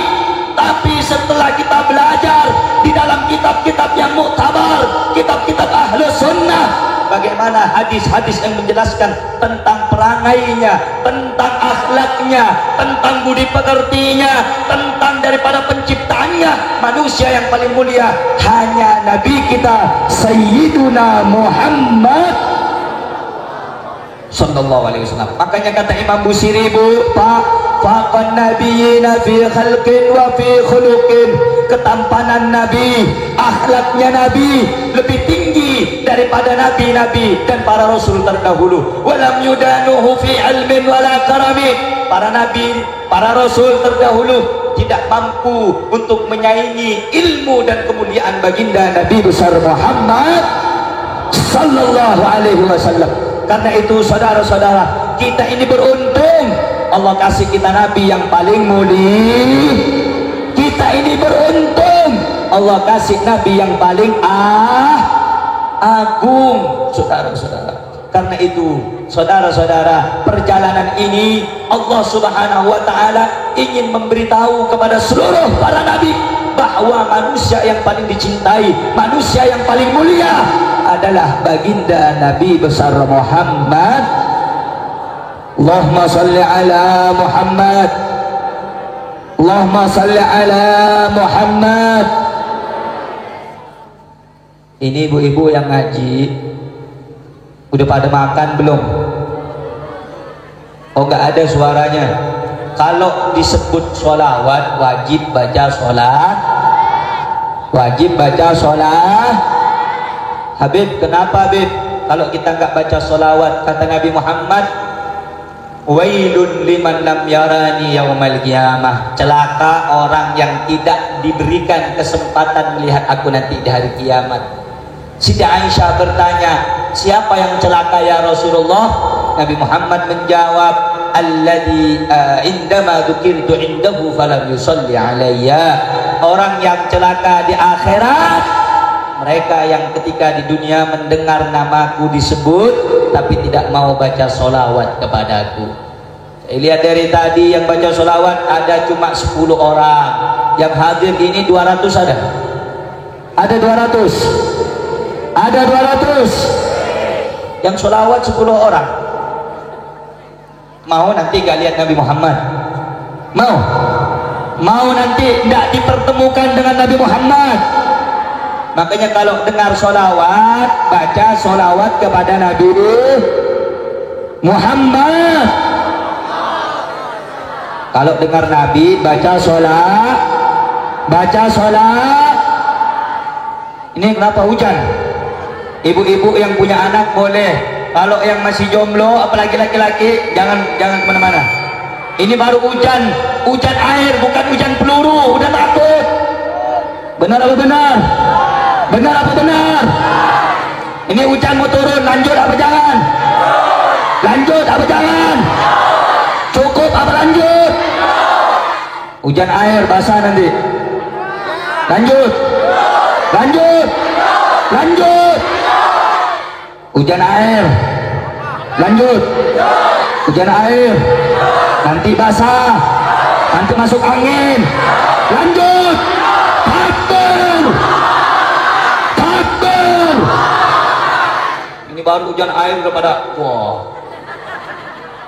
Tapi setelah kita belajar di dalam kitab-kitab yang muktabar, kitab-kitab Ahlus Sunnah, bagaimana hadis-hadis yang menjelaskan tentang perangainya, tentang akhlaknya, tentang budi pekertinya, tentang daripada penciptaannya, manusia yang paling mulia hanya Nabi kita Sayyiduna Muhammad sallallahu alaihi wasallam. Makanya kata Imam Busiri, Bu, Pak, faqan nabiyyina fi khalqin wa fi khuluqin. Ketampanan Nabi, akhlaknya Nabi lebih tinggi daripada nabi-nabi dan para rasul terdahulu. Walam yudanuhu fi ilmin wala karami. Para nabi, para rasul terdahulu tidak mampu untuk menyaingi ilmu dan kemuliaan baginda Nabi besar Muhammad sallallahu alaihi wasallam. Karena itu saudara-saudara, kita ini beruntung Allah kasih kita Nabi yang paling mulia. Kita ini beruntung Allah kasih Nabi yang paling agung, saudara-saudara. Karena itu saudara-saudara, perjalanan ini Allah subhanahu wa ta'ala ingin memberitahu kepada seluruh para nabi bahwa manusia yang paling dicintai, manusia yang paling mulia adalah baginda Nabi besar Muhammad. Allahumma salli ala Muhammad, Allahumma salli ala Muhammad. Ini ibu-ibu yang ngaji udah pada makan belum? Oh, nggak ada suaranya. Kalau disebut sholawat wajib baca sholat, wajib baca sholat. Habib, kenapa Habib? Kalau kita nggak baca sholawat, kata Nabi Muhammad, wailun liman lam yarani yaumal qiyamah. Celaka orang yang tidak diberikan kesempatan melihat aku nanti di hari kiamat. Siti Aisyah bertanya, siapa yang celaka ya Rasulullah? Nabi Muhammad menjawab, alladzi indama dzukirtu indahu falam yusalli alayya. Orang yang celaka di akhirat, mereka yang ketika di dunia mendengar namaku disebut tapi tidak mau baca sholawat kepadaku. Saya lihat dari tadi yang baca sholawat ada cuma 10 orang. Yang hadir ini 200 ada? Ada 200? Ada 200? Yang sholawat 10 orang. Mau nanti gak lihat Nabi Muhammad? Mau? Mau nanti tidak dipertemukan dengan Nabi Muhammad? Makanya kalau dengar sholawat, baca sholawat kepada Nabi Muhammad. Kalau dengar Nabi, baca sholat, baca sholat. Ini kenapa hujan? Ibu-ibu yang punya anak boleh. Kalau yang masih jomblo, apalagi laki-laki, jangan kemana-mana. Ini baru hujan, hujan air, bukan hujan peluru. Udah takut. Benar apa benar? Benar apa benar? Ini hujan mau turun, lanjut apa jangan? Lanjut apa jangan? Cukup apa lanjut? Hujan air basah nanti. Lanjut. Lanjut. Lanjut. Hujan air. Lanjut. Hujan air. Nanti basah. Nanti masuk angin. Lanjut. baru hujan air udah pada wah.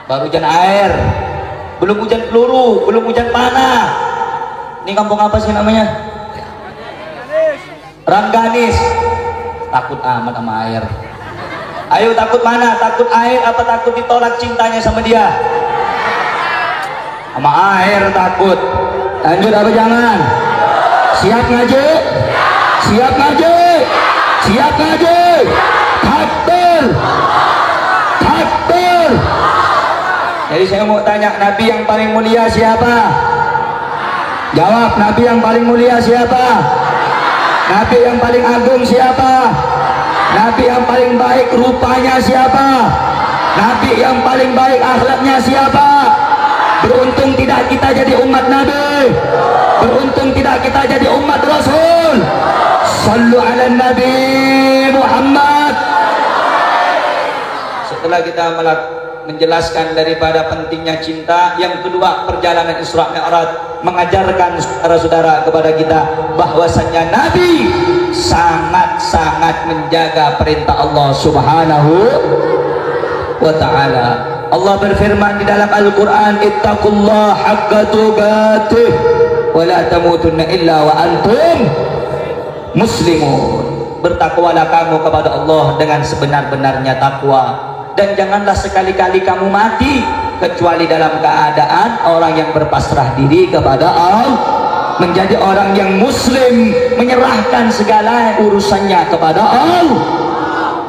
Baru hujan air, belum hujan peluru, belum hujan panah. Ini kampung apa sih namanya? Rangganis. Takut amat sama air. Ayo takut mana? Takut air apa takut ditolak cintanya sama dia? Sama air takut. Lanjut apa jangan? Siap ngaji? Siap ngaji? Siap ngaji? Takbir! Takbir! Jadi saya mau tanya, Nabi yang paling mulia siapa? Jawab, Nabi yang paling mulia siapa? Nabi yang paling agung siapa? Nabi yang paling baik rupanya siapa? Nabi yang paling baik akhlaknya siapa? Beruntung tidak kita jadi umat Nabi. Beruntung tidak kita jadi umat Rasul. Sallu ala Nabi Muhammad. Setelah kita menjelaskan daripada pentingnya cinta, yang kedua perjalanan Isra Mi'raj mengajarkan saudara-saudara kepada kita bahwasannya Nabi sangat-sangat menjaga perintah Allah Subhanahu wa ta'ala. Allah berfirman di dalam Al-Quran, ittaqullaha haqqa tuqatih wa la tamutunna illa wa antum muslimun. Bertakwalah kamu kepada Allah dengan sebenar-benarnya takwa, dan janganlah sekali-kali kamu mati kecuali dalam keadaan orang yang berpasrah diri kepada Allah, menjadi orang yang muslim, menyerahkan segala urusannya kepada Allah.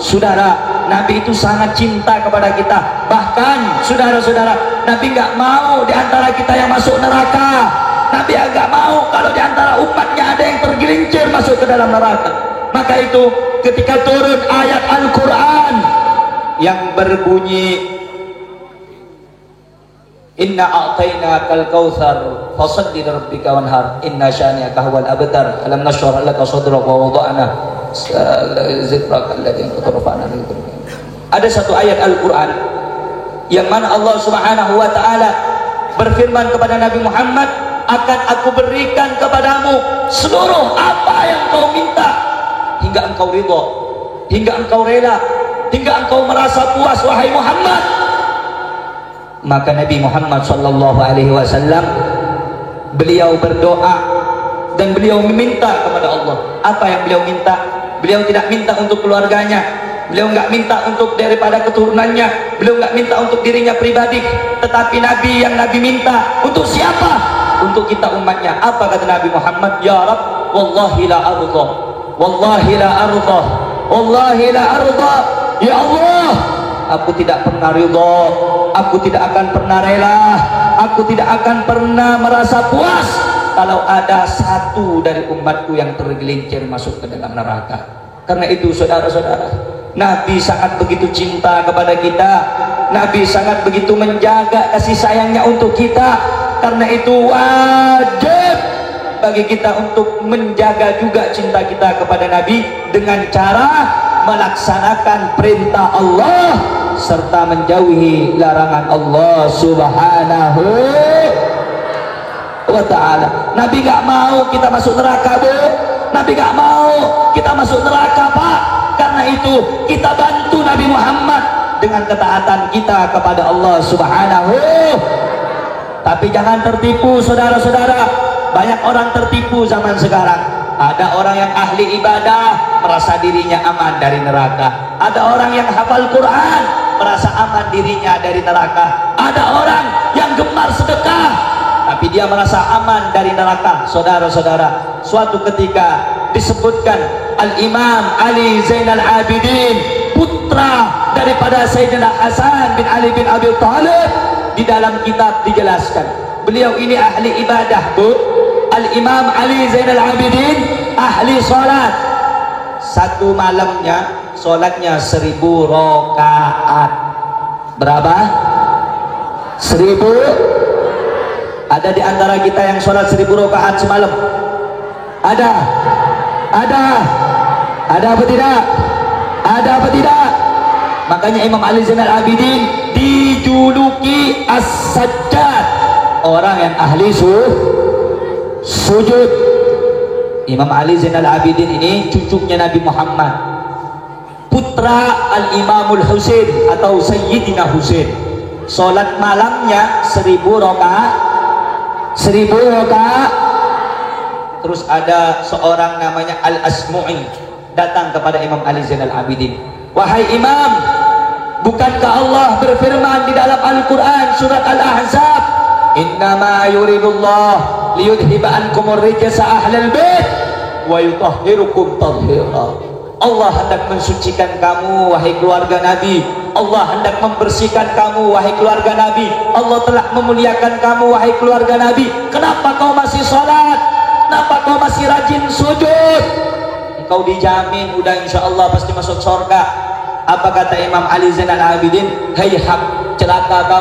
Saudara, Nabi itu sangat cinta kepada kita. Bahkan saudara-saudara, Nabi nggak mau di antara kita yang masuk neraka. Nabi agak mau kalau di antara umatnya ada yang tergelincir masuk ke dalam neraka. Maka itu ketika turun ayat Al-Quran yang berbunyi, inna a'tainakal kautsar fasalli lirabbika wanhar inna syani'aka huwal abtar alam nashrah laka sadrak wa wada'na zikraka alladzi rafa'na laka. Ada satu ayat Al-Quran yang mana Allah Subhanahu wa ta'ala berfirman kepada Nabi Muhammad, akan aku berikan kepadamu seluruh apa yang kau minta, hingga engkau ridha, hingga engkau rela, hingga engkau merasa puas wahai Muhammad. Maka Nabi Muhammad sallallahu alaihi wasallam beliau berdoa dan beliau meminta kepada Allah. Apa yang beliau minta? Beliau tidak minta untuk keluarganya, beliau nggak minta untuk daripada keturunannya, beliau nggak minta untuk dirinya pribadi, tetapi Nabi yang Nabi minta untuk siapa? Untuk kita umatnya. Apa kata Nabi Muhammad? Ya Rabb, wallahi la arda, wallahi la arda, wallahi la arda. Ya Allah, aku tidak pernah ridha, aku tidak akan pernah rela, aku tidak akan pernah merasa puas kalau ada satu dari umatku yang tergelincir masuk ke dalam neraka. Karena itu saudara-saudara, Nabi sangat begitu cinta kepada kita, Nabi sangat begitu menjaga kasih sayangnya untuk kita. Karena itu wajib bagi kita untuk menjaga juga cinta kita kepada Nabi dengan cara melaksanakan perintah Allah serta menjauhi larangan Allah Subhanahu wa ta'ala. Nabi gak mau kita masuk neraka, Bu. Nabi gak mau kita masuk neraka, Pak. Karena itu kita bantu Nabi Muhammad dengan ketaatan kita kepada Allah Subhanahu. Tapi jangan tertipu saudara-saudara. Banyak orang tertipu zaman sekarang. Ada orang yang ahli ibadah merasa dirinya aman dari neraka. Ada orang yang hafal Quran merasa aman dirinya dari neraka. Ada orang yang gemar sedekah tapi dia merasa aman dari neraka. Saudara-saudara, suatu ketika disebutkan Al-Imam Ali Zainal Abidin, putra daripada Sayyidina Hasan bin Ali bin Abi Thalib, di dalam kitab dijelaskan beliau ini ahli ibadah, Bu. Al-Imam Ali Zainal Abidin ahli sholat. Satu malamnya sholatnya 1000 rakaat. Berapa? 1000. Ada di antara kita yang sholat 1000 rakaat semalam? Ada? Ada apa tidak? Ada apa tidak? Makanya Imam Ali Zainal Abidin dijuluki As-Sajjad, orang yang ahli sujud. Imam Ali Zainal Abidin ini cucunya Nabi Muhammad, putra Al-Imamul Husain atau Sayyidina Husain. Sholat malamnya 1000 rakaat. 1000 rakaat. Terus ada seorang namanya Al-Asmu'i datang kepada Imam Ali Zainal Abidin. Wahai Imam, bukankah Allah berfirman di dalam Al-Quran surat Al-Ahzab, innama yuridullah liyudhiba ankumur rijsa ahlal bait wa yutahhirukum tathhira. Allah hendak mensucikan kamu wahai keluarga Nabi. Allah hendak membersihkan kamu wahai keluarga Nabi. Allah telah memuliakan kamu wahai keluarga Nabi. Kenapa kau masih sholat? Kenapa kau masih rajin sujud? Engkau dijamin udah insya Allah pasti masuk surga. Apa kata Imam Ali Zainal Abidin? Hayhab, celaka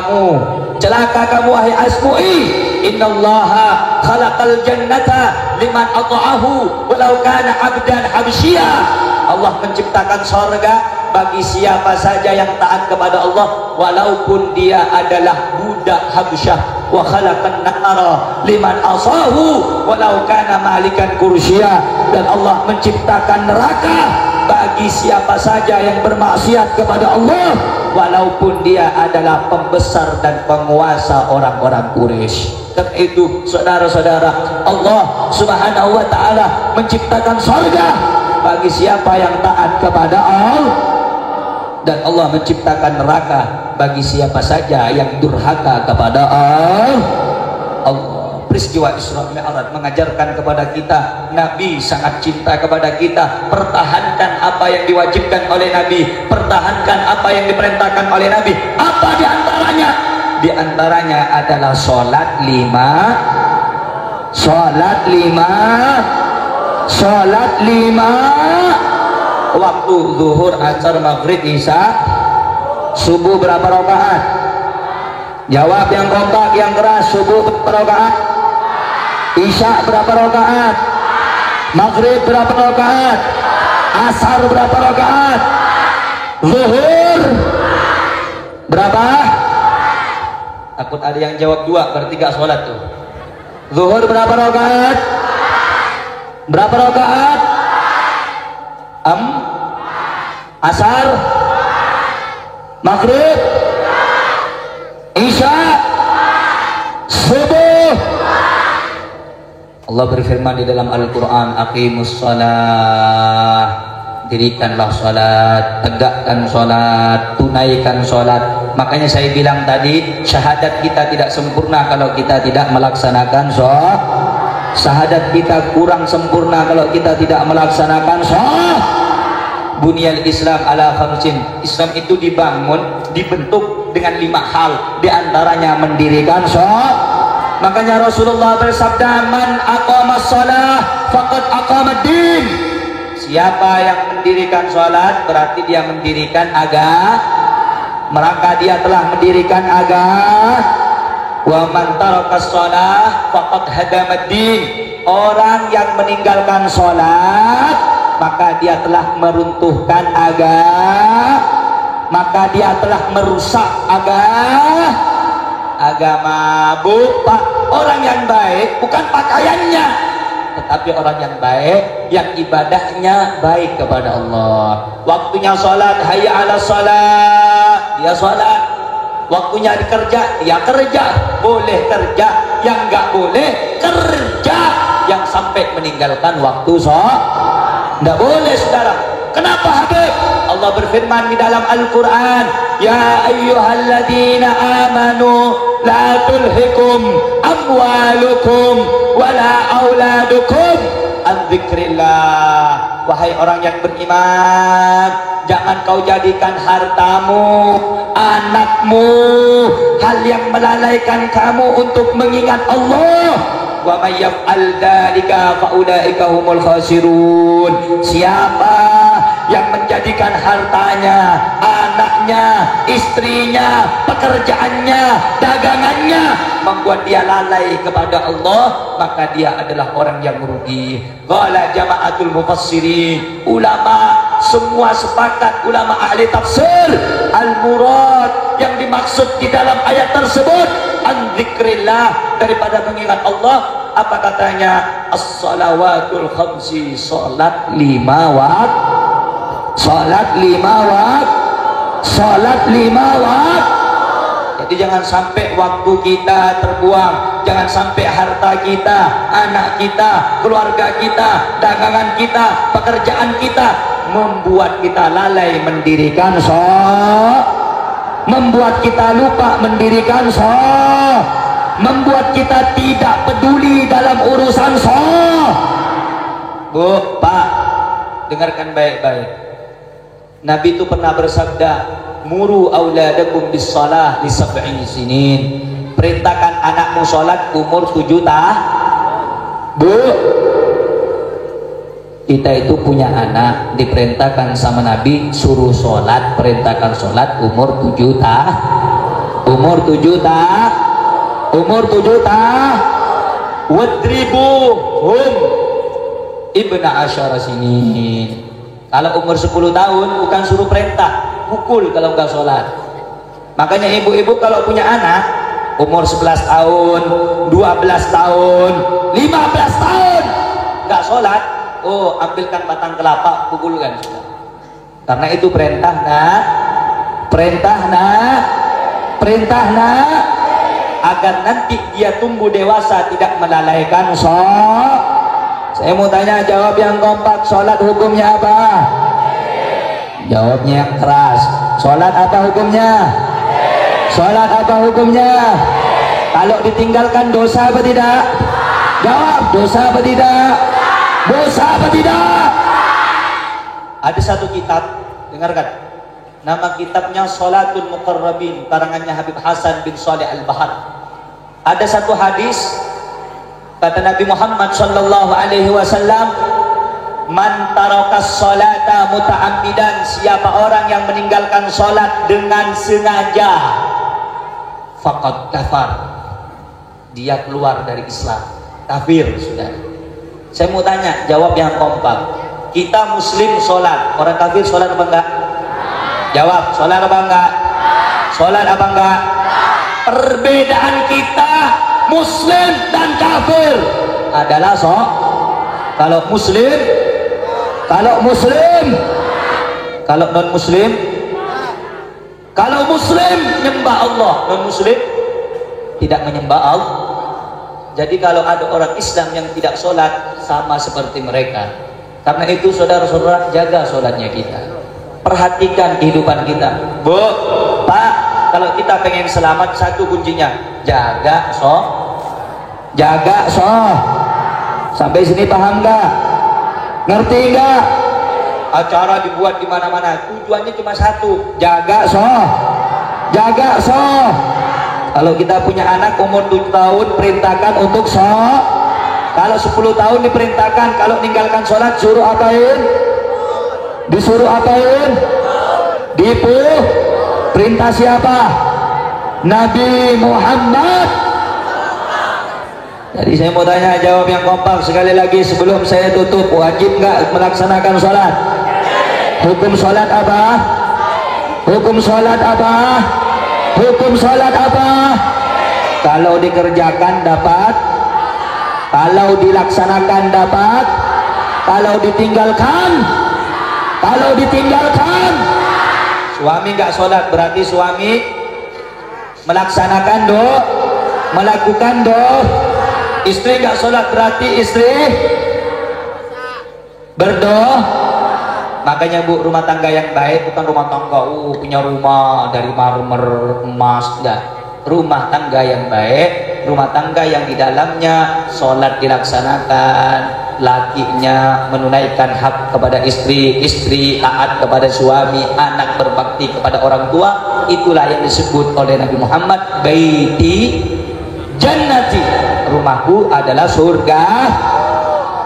kamu wahai Asmu'i. Innallaha khalaqal jannata liman ata'ahu walau kana abdan habsyiyah. Allah menciptakan surga bagi siapa saja yang taat kepada Allah walaupun dia adalah budak Habsyah. Wa khalaqan nara liman asahu walau kana malikan kursiya. Dan Allah menciptakan neraka bagi siapa saja yang bermaksiat kepada Allah walaupun dia adalah pembesar dan penguasa orang-orang Quraisy. Dan itu saudara-saudara, Allah Subhanahu wa taala menciptakan surga bagi siapa yang taat kepada Allah, dan Allah menciptakan neraka bagi siapa saja yang durhaka kepada Allah. Peristiwa Isra Mi'raj mengajarkan kepada kita Nabi sangat cinta kepada kita. Pertahankan apa yang diwajibkan oleh Nabi, pertahankan apa yang diperintahkan oleh Nabi. Apa di antaranya? Di antaranya adalah sholat 5 waktu zuhur, asar, maghrib, isya, subuh berapa rakaat? Jawab yang kompak, yang keras. Subuh berapa rakaat? Isya berapa rakaat? Maghrib berapa rakaat? Asar berapa rakaat? Zuhur berapa? Takut ada yang jawab 2, berarti gak sholat tuh. Zuhur berapa rakaat? Berapa rakaat? Asar, maghrib, isya, subuh. Allah berfirman di dalam Al-Quran, aqimus shalah, dirikanlah sholat, tegakkan sholat, tunaikan sholat. Makanya saya bilang tadi, syahadat kita tidak sempurna kalau kita tidak melaksanakan sholat. Syahadat kita kurang sempurna kalau kita tidak melaksanakan sholat. Bunyal Islam ala khamsin. Islam itu dibentuk dengan 5 hal. Di antaranya mendirikan sholat. Makanya Rasulullah bersabda, man aqamas shalah faqad aqamad din. Siapa yang mendirikan sholat berarti dia mendirikan agama. Maka dia telah mendirikan agama. Wa man tarakas shalah faqad hadamad din. Orang yang meninggalkan sholat maka dia telah meruntuhkan agama, maka dia telah merusak agama. Pak, orang yang baik bukan pakaiannya, tetapi orang yang baik yang ibadahnya baik kepada Allah. Waktunya sholat, hayya ala sholat, dia sholat. Waktunya dikerja, dia kerja. Boleh kerja, yang nggak boleh kerja yang sampai meninggalkan waktu sholat. Tidak boleh, saudara. Kenapa Habib? Allah berfirman di dalam Al-Quran, ya ayyuhalladzina amanu la tulhikum amwalukum wala auladukum an dzikrillah. Wahai orang yang beriman, jangan kau jadikan hartamu, anakmu hal yang melalaikan kamu untuk mengingat Allah. Wa may yaf'al dzalika fa ulaika humul khasirun. Siapa yang menjadikan hartanya, anaknya, istrinya, pekerjaannya, dagangannya membuat dia lalai kepada Allah, maka dia adalah orang yang merugi. Qala jama'atul mufassirin, ulama semua sepakat, ulama ahli tafsir, al-murad yang dimaksud di dalam ayat tersebut an dzikrillah, daripada mengingat Allah. Apa katanya? As-salawatul khamsi, salat 5 waktu. Salat 5 waktu. Salat 5 waktu. Jadi jangan sampai waktu kita terbuang, jangan sampai harta kita, anak kita, keluarga kita, dagangan kita, pekerjaan kita membuat kita lalai mendirikan sholat, membuat kita lupa mendirikan sholat, membuat kita tidak peduli dalam urusan sholat. Bu, Pak, dengarkan baik-baik. Nabi itu pernah bersabda, muru auladakum bis shalah li sab'i sinin. Perintahkan anakmu sholat umur 7 tahun. Bu, kita itu punya anak, diperintahkan sama Nabi suruh sholat, perintahkan sholat umur 7 tahun. Umur 7 tahun. Umur 7 tahun. Wadribuhum ibna asyara sinin. Kalau umur 10 tahun bukan suruh perintah, pukul kalau enggak sholat. Makanya ibu-ibu kalau punya anak umur 11 tahun, 12 tahun, 15 tahun enggak sholat, oh ambilkan batang kelapa, pukulkan sudah. Karena itu perintah nak, perintah nak, perintah nak, agar nanti dia tumbuh dewasa tidak melalaikan sholat. Saya mau tanya, jawab yang kompak. Sholat hukumnya apa? Jawabnya yang keras. Sholat apa hukumnya? Sholat apa hukumnya? Kalau ditinggalkan dosa apa tidak? Jawab, dosa apa tidak? Dosa apa tidak? Ada satu kitab, dengarkan. Nama kitabnya Sholatul Muqarrabin, karangannya Habib Hasan bin Saleh Al-Bahar. Ada satu hadis, kata Nabi Muhammad sallallahu alaihi wasallam, man tarakas salata muta'ammidan, siapa orang yang meninggalkan salat dengan sengaja, faqad kafar, dia keluar dari Islam, kafir sudah. Saya mau tanya, jawab yang kompak. Kita muslim salat, orang kafir salat apa enggak? Jawab, salat apa enggak? Salat apa enggak? Perbedaan kita muslim dan kafir adalah kalau muslim, kalau muslim, kalau non muslim, kalau muslim menyembah Allah, non muslim tidak menyembah Allah. Jadi kalau ada orang Islam yang tidak sholat, sama seperti mereka. Karena itu saudara-saudara, jaga sholatnya kita, perhatikan kehidupan kita. Bu, Pak, kalau kita pengen selamat, satu kuncinya, jaga jaga Sampai sini paham nggak? Ngerti nggak? Acara dibuat di mana-mana, tujuannya cuma satu, jaga jaga Kalau kita punya anak umur 7 tahun, perintahkan untuk Kalau 10 tahun diperintahkan, kalau meninggalkan sholat suruh apain? Disuruh apain? Perintah siapa? Nabi Muhammad. Jadi saya mau tanya, jawab yang kompak sekali lagi sebelum saya tutup. Wajib nggak melaksanakan sholat? Hukum sholat apa? Hukum sholat apa? Hukum sholat apa? Kalau dikerjakan dapat, kalau dilaksanakan dapat, kalau ditinggalkan, suami nggak sholat berarti suami melaksanakan melakukan Istri nggak sholat berarti istri berdoa. Makanya bu, rumah tangga yang baik bukan rumah tangga punya rumah dari marmer emas, enggak. Rumah tangga yang baik, rumah tangga yang di dalamnya sholat dilaksanakan, lakinya menunaikan hak kepada istri, istri taat kepada suami, anak berbakti kepada orang tua. Itulah yang disebut oleh Nabi Muhammad, baiti jannati, rumahku adalah surga.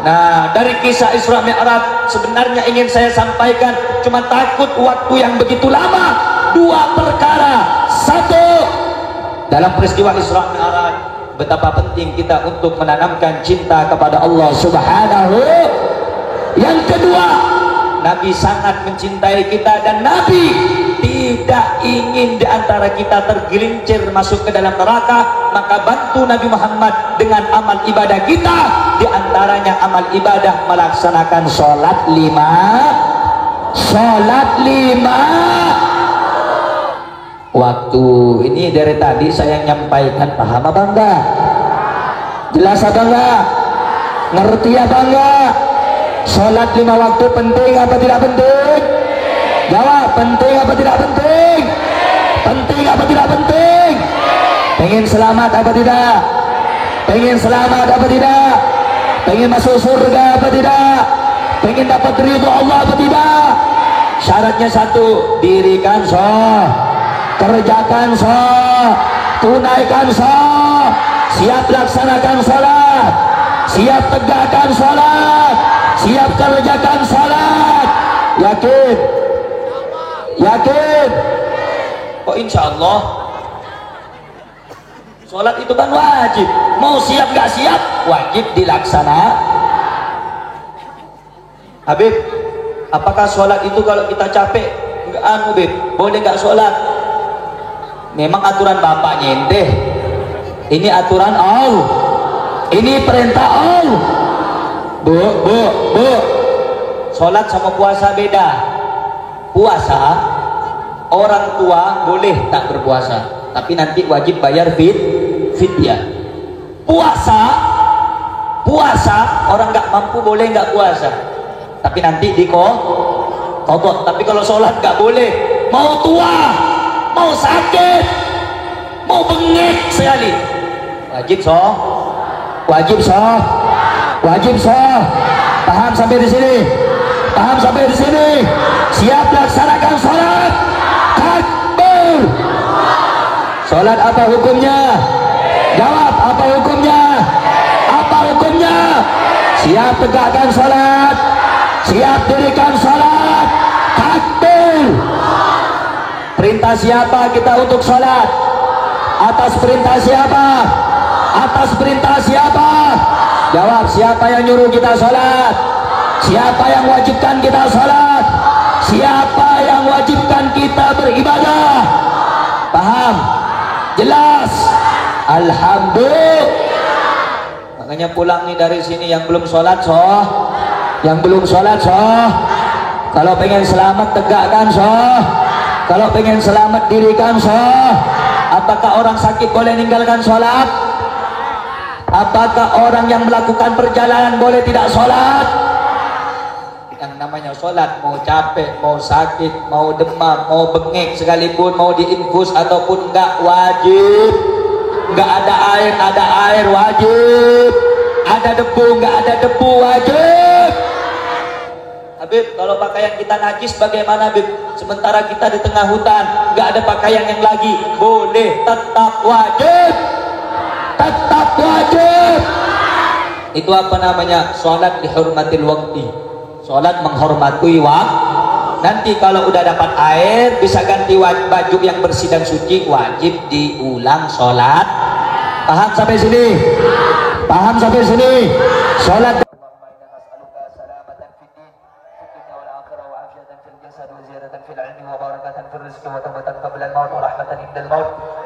Nah, dari kisah Isra Mi'raj sebenarnya ingin saya sampaikan, cuma takut waktu yang begitu lama. 2 perkara. 1, dalam peristiwa Isra Mi'raj, betapa penting kita untuk menanamkan cinta kepada Allah Subhanahu. Yang kedua, Nabi sangat mencintai kita dan Nabi tidak ingin diantara kita tergelincir masuk ke dalam neraka. Maka bantu Nabi Muhammad dengan amal ibadah kita, diantaranya amal ibadah melaksanakan sholat 5 Sholat 5 waktu. Ini dari tadi saya nyampaikan, paham apa enggak? Jelas apa enggak? Ngerti apa enggak? Sholat 5 waktu penting apa tidak penting? Jawab, penting apa tidak penting? Penting apa tidak penting? Pengen selamat apa tidak? Pengen selamat apa tidak? Pengen masuk surga apa tidak? Pengen dapat ridho Allah apa tidak? Syaratnya satu, dirikan sholat, kerjakan sholat, tunaikan sholat, siap laksanakan sholat, siap tegakkan sholat, siap kerjakan sholat. Yakin? Yakin? Oh insya Allah. Sholat itu kan wajib. Mau siap gak siap, wajib dilaksanakan. Habib, apakah sholat itu kalau kita capek nggak Habib, boleh nggak sholat? Memang aturan bapaknya ente. Ini aturan Allah. Ini perintah Allah. Bu. Sholat sama puasa beda. Puasa orang tua boleh tak berpuasa, tapi nanti wajib bayar fidyah. Puasa orang nggak mampu boleh nggak puasa, tapi nanti kodok. Tapi kalau sholat nggak boleh. Mau tua, mau sakit, mau bengek sekali, wajib sholat. Paham sampai di sini? Paham sampai di sini? Siap laksanakan sholat. Takbir. Sholat apa hukumnya? Jawab, apa hukumnya? Apa hukumnya? Siap tegakkan sholat, siap dirikan sholat. Takbir. Perintah siapa kita untuk sholat? Atas perintah siapa? Atas perintah siapa? Jawab, siapa yang nyuruh kita sholat? Siapa yang wajibkan kita sholat? Siapa yang wajibkan kita beribadah? Paham? Jelas? Alhamdulillah. Makanya pulang nih dari sini yang belum sholat yang belum sholat kalau pengen selamat tegakkan kalau pengen selamat dirikan Apakah orang sakit boleh meninggalkan sholat? Apakah orang yang melakukan perjalanan boleh tidak sholat? Yang namanya sholat, mau capek, mau sakit, mau demam, mau bengek sekalipun, mau diinfus ataupun enggak, wajib. Enggak ada air wajib. Ada debu, enggak ada debu, wajib. Habib, kalau pakaian kita najis bagaimana Habib? Sementara kita di tengah hutan, enggak ada pakaian yang lagi, boleh, tetap wajib. Tetap wajib. Itu apa namanya? Sholat dihormatil waktu. Sholat menghormati waktu. Nanti kalau udah dapat air, bisa ganti baju yang bersih dan suci, wajib diulang sholat. Paham sampai sini? Paham sampai sini? Sholat.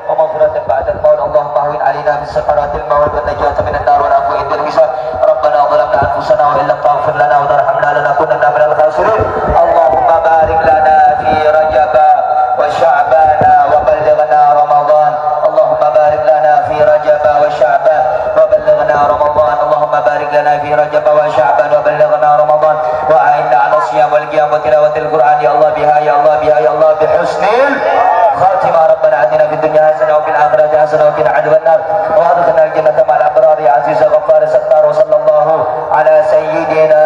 ومغفرة بعد الموت اللهم اهون علينا بسكرات الموت والنجاة من النار والعفو عند الحساب ربنا ظلمنا انفسنا وان لم تغفر لنا وترحمنا لنكونن من الخاسرين اللهم بارك لنا في رجب وشعبان وبلغنا رمضان اللهم بارك لنا في رجب وشعبان وبلغنا رمضان اللهم بارك لنا في رجب وشعبان وبلغنا رمضان وأعنا على الصيام والقيام وتلاوة القرآن يا الله بها يا الله بها يا الله بحسن خاتمة ربنا آتنا في الدنيا حسنة وفي الآخرة حسنة وقنا عذاب النار وأدخلنا الجنة مع الأبرار يا عزيز غفار ستار وصلى الله على سيدنا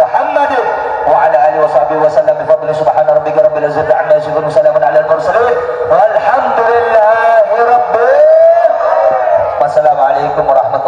محمد وعلى آله وصحبه وسلم بفضل سبحان ربك رب العزة عما يصفون وسلام على المرسلين والحمد لله رب. والسلام عليكم ورحمة الله.